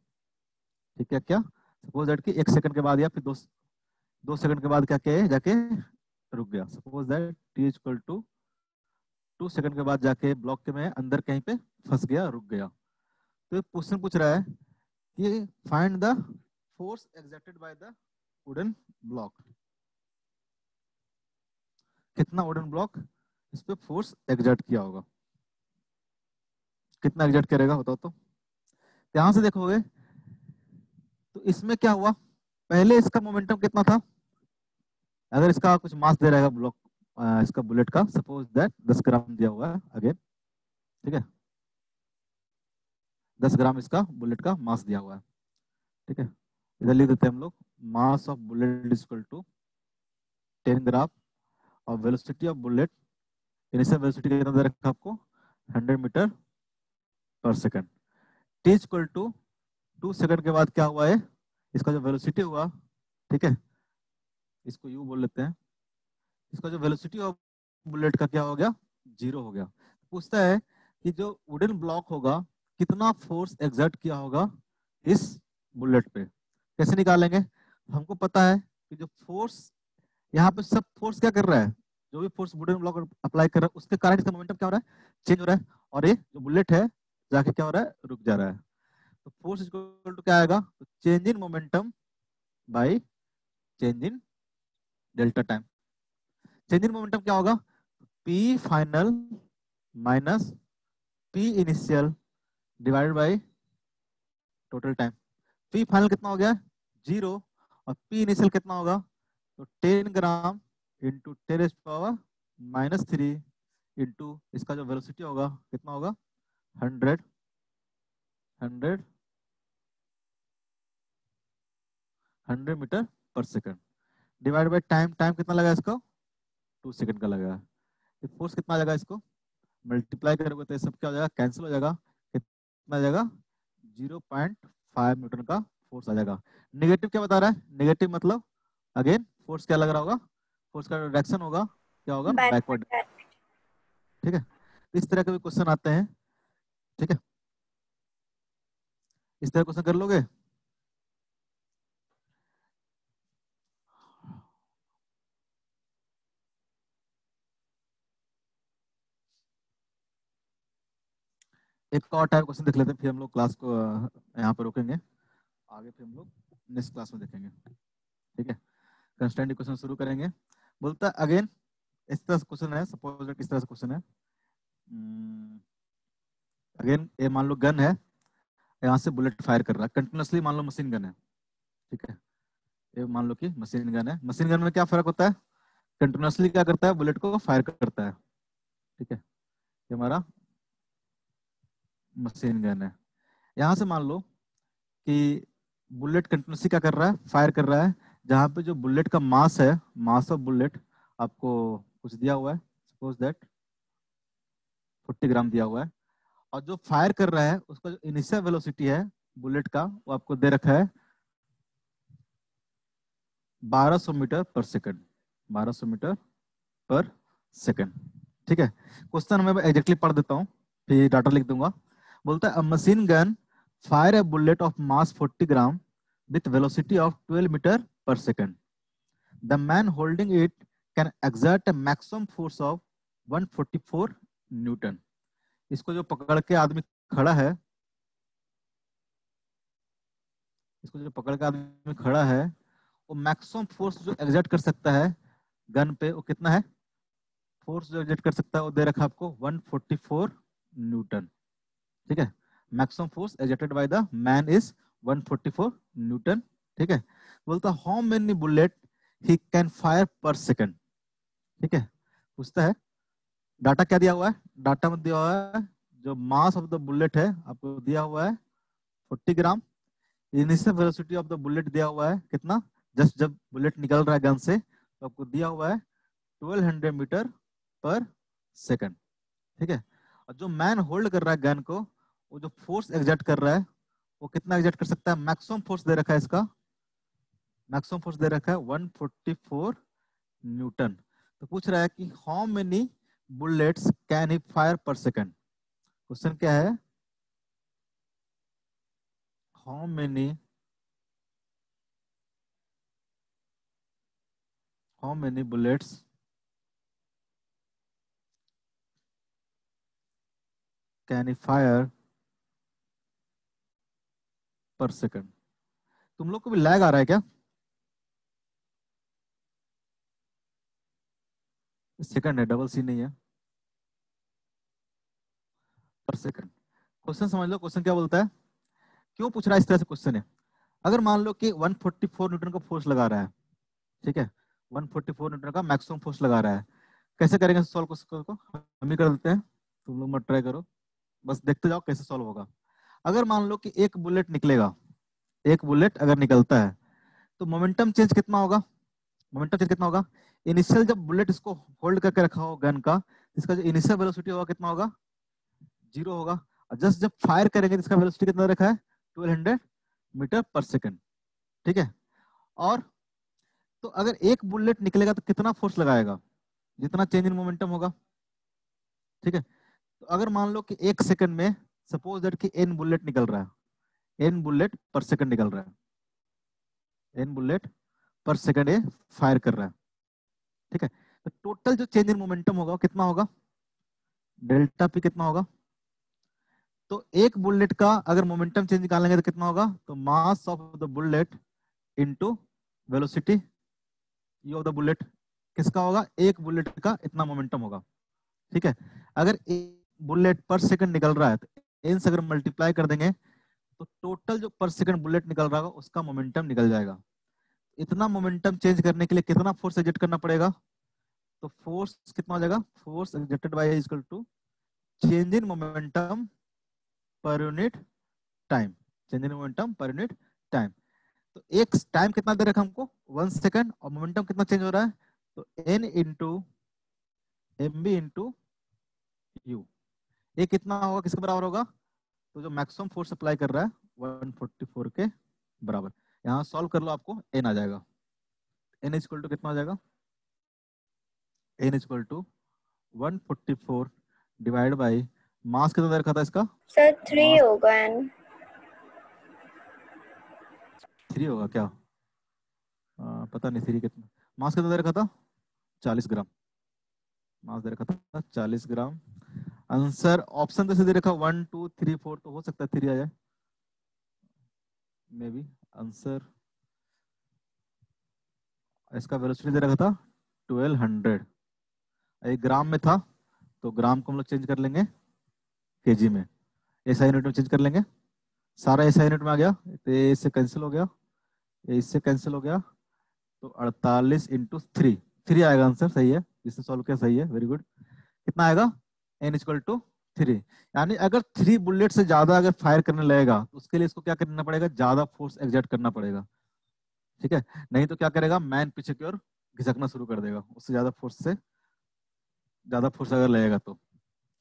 ठीक है, क्या? सपोज दैट कि 1 सेकंड के बाद या फिर 2 सेकंड के बाद क्या किया? ये जाके रुक गया। Suppose that T equal to 2 second के बाद जाके ब्लॉक के में अंदर कहीं पे फंस गया, रुक गया। तो ये क्वेश्चन पूछ रहा है कि find the force exerted by the wooden block. कितना वुडन ब्लॉक इस पे फोर्स एक्सर्ट किया होगा? कितना एक्सर्ट करेगा बताओ तो? यहां से देखोगे तो इसमें क्या हुआ, पहले इसका मोमेंटम कितना था? अगर इसका कुछ मास दे रहेगा ब्लॉक, इसका बुलेट का, सपोज दैट 10 ग्राम दिया हुआ है अगेन, ठीक है, 10 ग्राम इसका बुलेट का मास दिया हुआ है। ठीक है, इधर लिख देते हैं हम लोग, mass of bullet is equal to 10 gram और velocity of bullet, initial velocity कितना दे रखा आपको? 100 मीटर पर second. T equal to 2 second के बाद क्या हुआ है, इसका जो वेलोसिटी हुआ, ठीक है, इसको यू बोल लेते हैं। इसका जो वेलोसिटी ऑफ बुलेट का क्या हो गया, 0 हो गया। पूछता है कि जो वुडन ब्लॉक होगा कितना फोर्स एक्सर्ट किया होगा इस बुलेट पे। कैसे निकालेंगे, हमको पता है कि जो फोर्स यहाँ पे सब फोर्स क्या कर रहा है, जो भी फोर्स वुडन ब्लॉक अप्लाई कर रहा है उसके कारण इसका मोमेंटम क्या हो रहा है, चेंज हो रहा है। और ये जो बुलेट है जाके क्या हो रहा है, रुक जा रहा है। तो फोर्स इक्वल टू क्या आएगा, तो change in momentum by change in delta time. Change in momentum क्या होगा, P final minus P initial divided by total time. P final कितना हो गया, 0, और पी इनिशियल कितना होगा, तो 10 ग्राम इंटू 10⁻³ इंटू इसका जो वेलोसिटी होगा कितना होगा, 100 मीटर पर second divide by time. Time कितना लगा इसको, 2 सेकंड का लगा। फोर्स कितना आ जाएगा, इसको मल्टीप्लाई करोगे तो ये सब क्या हो जाएगा, कैंसिल हो जाएगा। कितना आ जाएगा, 0.5 न्यूटन का फोर्स आ जाएगा। नेगेटिव क्या बता रहा है, नेगेटिव मतलब अगेन फोर्स क्या लग रहा होगा, फोर्स का डायरेक्शन होगा क्या होगा, बैकवर्ड। ठीक है, इस तरह के भी क्वेश्चन आते हैं। ठीक है, इस तरह क्वेश्चन कर लोगे। एक और टाइप क्वेश्चन देख लेते हैं, फिर हम लोग क्लास को यहाँ पर रोकेंगे, आगे फिर हम लोग नेक्स्ट क्लास में देखेंगे। ठीक है, कंस्टेंट क्वेश्चन शुरू करेंगे। बोलता है अगेन इस तरह से क्वेश्चन है, सपोज इस तरह से क्वेश्चन है। अगेन ये मान लो गन है, यहाँ से बुलेट फायर कर रहा है कंटिन्यूसली, मान लो मशीन गन है। ठीक है, ये मान लो कि मशीन गन है। मशीन गन में क्या फर्क होता है, कंटिन्यूसली क्या करता है, बुलेट को फायर करता है। ठीक है, ये हमारा मशीन गन है। यहाँ से मान लो कि बुलेट कंटिन्यूसली क्या कर रहा है, फायर कर रहा है। जहाँ पे जो बुलेट का मास है, मास ऑफ बुलेट आपको कुछ दिया हुआ है, सपोज दैट 40 ग्राम दिया हुआ है। और जो फायर कर रहा है उसका जो इनिशियल वेलोसिटी है बुलेट का, वो आपको दे रखा है 1200 मीटर पर सेकंड, 1200 मीटर पर सेकंड। ठीक है, क्वेश्चन मैं एग्जैक्टली पढ़ देता हूँ, फिर डाटा लिख दूंगा। बोलता है a machine gun fire a bullet of mass 40 gram with velocity of 12 metre पर second. The man holding it can exert a maximum force of 144 Newton. इसको जो पकड़ के आदमी खड़ा है, इसको जो पकड़ के आदमी खड़ा है, वो मैक्सिमम फोर्स जो एग्जर्ट कर सकता है गन पे, वो कितना है, फोर्स जो एग्जर्ट कर सकता है वो दे रखा है आपको 144 न्यूटन। ठीक है, maximum force exerted by the man is 144 Newton. ठीक है, बोलता how many bullet he can fire पर सेकंड। ठीक है, पूछता है डाटा क्या दिया हुआ है, डाटा में दिया हुआ है जो मास ऑफ द बुलेट है आपको दिया हुआ है 40 gram. Initial velocity of the bullet दिया हुआ है कितना, जस्ट जब बुलेट निकल रहा है गन से तो आपको दिया हुआ है 1200 मीटर पर सेकंड। ठीक है, और जो मैन होल्ड कर रहा है गन को, वो जो फोर्स एग्जर्ट कर रहा है वो कितना एग्जर्ट कर सकता है, मैक्सिमम फोर्स दे रखा है, इसका मैक्सिमम फोर्स दे रखा है 144 न्यूटन। तो पूछ रहा है कि how many bullets can he fire पर सेकंड। क्वेश्चन क्या है, how many bullets can he fire पर सेकंड। तुम लोग को भी लैग आ रहा है क्या, सेकंड है, डबल सी नहीं है, पर सेकंड। क्वेश्चन समझ लो, क्वेश्चन क्या बोलता है, क्यों पूछ रहा है इस तरह से क्वेश्चन है। अगर मान लो कि 144 न्यूटन का फोर्स लगा रहा है, ठीक है, 144 न्यूटन का मैक्सिमम फोर्स लगा रहा है, कैसे करेंगे सॉल्व क्वेश्चन को, हम ही कर देते हैं, तुम लोग मत ट्राई करो, बस देखते जाओ कैसे सॉल्व होगा। अगर मान लो कि एक बुलेट निकलेगा, एक बुलेट अगर निकलता है तो मोमेंटम चेंज कितना होगा, मोमेंटम चेंज कितना होगा, इनिशियल जब बुलेट इसको होल्ड करके रखा हो गन का, इसका जो इनिशियल वेलोसिटी होगा कितना होगा, 0 होगा। और जस्ट जब फायर करेंगे तो इसका वेलोसिटी कितना रखा है, 1200 मीटर पर सेकंड। ठीक है, और तो अगर एक बुलेट निकलेगा तो कितना फोर्स लगाएगा, जितना चेंज इन मोमेंटम होगा। ठीक है, तो अगर मान लो कि एक सेकंड में सपोज दैट कि एन बुलेट निकल रहा है, एन बुलेट पर सेकंड निकल रहा है, एन बुलेट पर सेकंड ये फायर कर रहा है। ठीक है, तो टोटल जो चेंज इन मोमेंटम होगा वो कितना होगा, डेल्टा पी कितना होगा। तो एक बुलेट का अगर मोमेंटम चेंज निकालेंगे तो कितना होगा, तो mass of the bullet into velocity you of the bullet किसका होगा, एक बुलेट का इतना मोमेंटम होगा। ठीक है, अगर एक बुलेट पर सेकंड निकल रहा है तो एन से अगर मल्टीप्लाई कर देंगे तो टोटल जो पर सेकंड बुलेट निकल रहा होगा उसका मोमेंटम निकल जाएगा। इतना मोमेंटम चेंज करने के लिए कितना फोर्स एक्सर्ट करना पड़ेगा, तो फोर्स कितना हो जाएगा, force exerted by is equal to change in momentum पर unit time, change in momentum पर यूनिट टाइम। तो एक टाइम कितना दे रखा हमको 1 सेकंड, और मोमेंटम कितना चेंज हो रहा है, तो n into M B into U, ये कितना होगा, किसके बराबर होगा, तो जो मैक्सिमम फोर्स अप्लाई कर रहा है 144 के बराबर। यहाँ सॉल्व कर लो, आपको n आ जाएगा, n इज इक्वल टू कितना हो जाएगा, n is equal to 144 divide by mass कितना दे रखा था इसका, सर 3 मास होगा एन 3 होगा क्या, पता नहीं 3 कितना, मास कितना दे रखा था 40 ग्राम, मास दे रखा था 40 ग्राम। आंसर ऑप्शन तो से दे रखा 1 2 3 4, तो हो सकता है 3 आ जाए मे बी। आंसर इसका वेलोसिटी दे रखा था 1200, एक ग्राम में था तो ग्राम को हम लोग चेंज कर लेंगे केजी में, एसआई यूनिट में चेंज कर लेंगे, सारा एसआई यूनिट में आ गया तो ये इससे कैंसिल हो गया, ये इससे कैंसिल हो गया, तो 48 इंटू 3 आएगा आंसर, सही है, जिसने सॉल्व किया सही है, वेरी गुड। कितना आएगा, n इक्वल टू 3, यानी अगर 3 बुलेट से ज्यादा अगर फायर करने लगेगा तो उसके लिए इसको क्या करना पड़ेगा, ज्यादा फोर्स एक्सर्ट करना पड़ेगा। ठीक है, नहीं तो क्या करेगा, मैन पीछे की ओर घिसकना शुरू कर देगा, उससे ज्यादा फोर्स से ज्यादा फोर्स अगर लगेगा तो।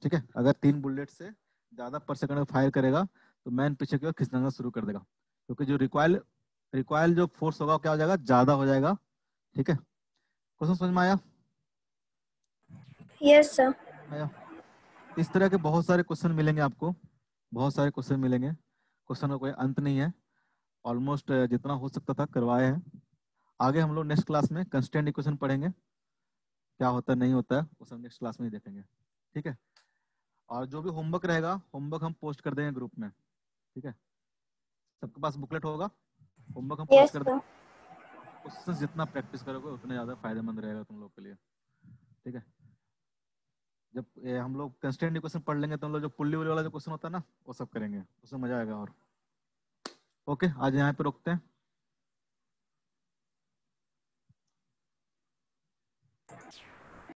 ठीक है, अगर 3 बुलेट से ज्यादा पर सेकंड फायर करेगा तो मैन पीछे की ओर खिसकना शुरू कर देगा, क्योंकि जो रिक्वायल जो फोर्स होगा क्या हो जाएगा, ज्यादा हो जाएगा। ठीक है, क्वेश्चन समझ में आया, यस सर। आया। इस तरह के बहुत सारे क्वेश्चन मिलेंगे आपको, बहुत सारे क्वेश्चन मिलेंगे, क्वेश्चन का कोई अंत नहीं है, ऑलमोस्ट जितना हो सकता था करवाए हैं। आगे हम लोग नेक्स्ट क्लास में कंस्टेंट इक्वेशन पढ़ेंगे, क्या होता है नहीं होता है वो सब नेक्स्ट क्लास में ही देखेंगे। ठीक है, और जो भी होमवर्क रहेगा, होमवर्क हम पोस्ट कर देंगे ग्रुप में। ठीक है, सबके पास बुकलेट होगा, होमवर्क हम पोस्ट यस कर सर। देंगे, क्वेश्चन जितना प्रैक्टिस करोगे उतना ज्यादा फायदेमंद रहेगा तुम लोग के लिए। ठीक है, जब हम लोग कंस्टेंट इक्वेशन पढ़ लेंगे तो हम लोग जो पुल्ली वाला जो क्वेश्चन होता है ना वो सब करेंगे, उसमें मजा आएगा। और ओके, आज यहाँ पे रोकते हैं।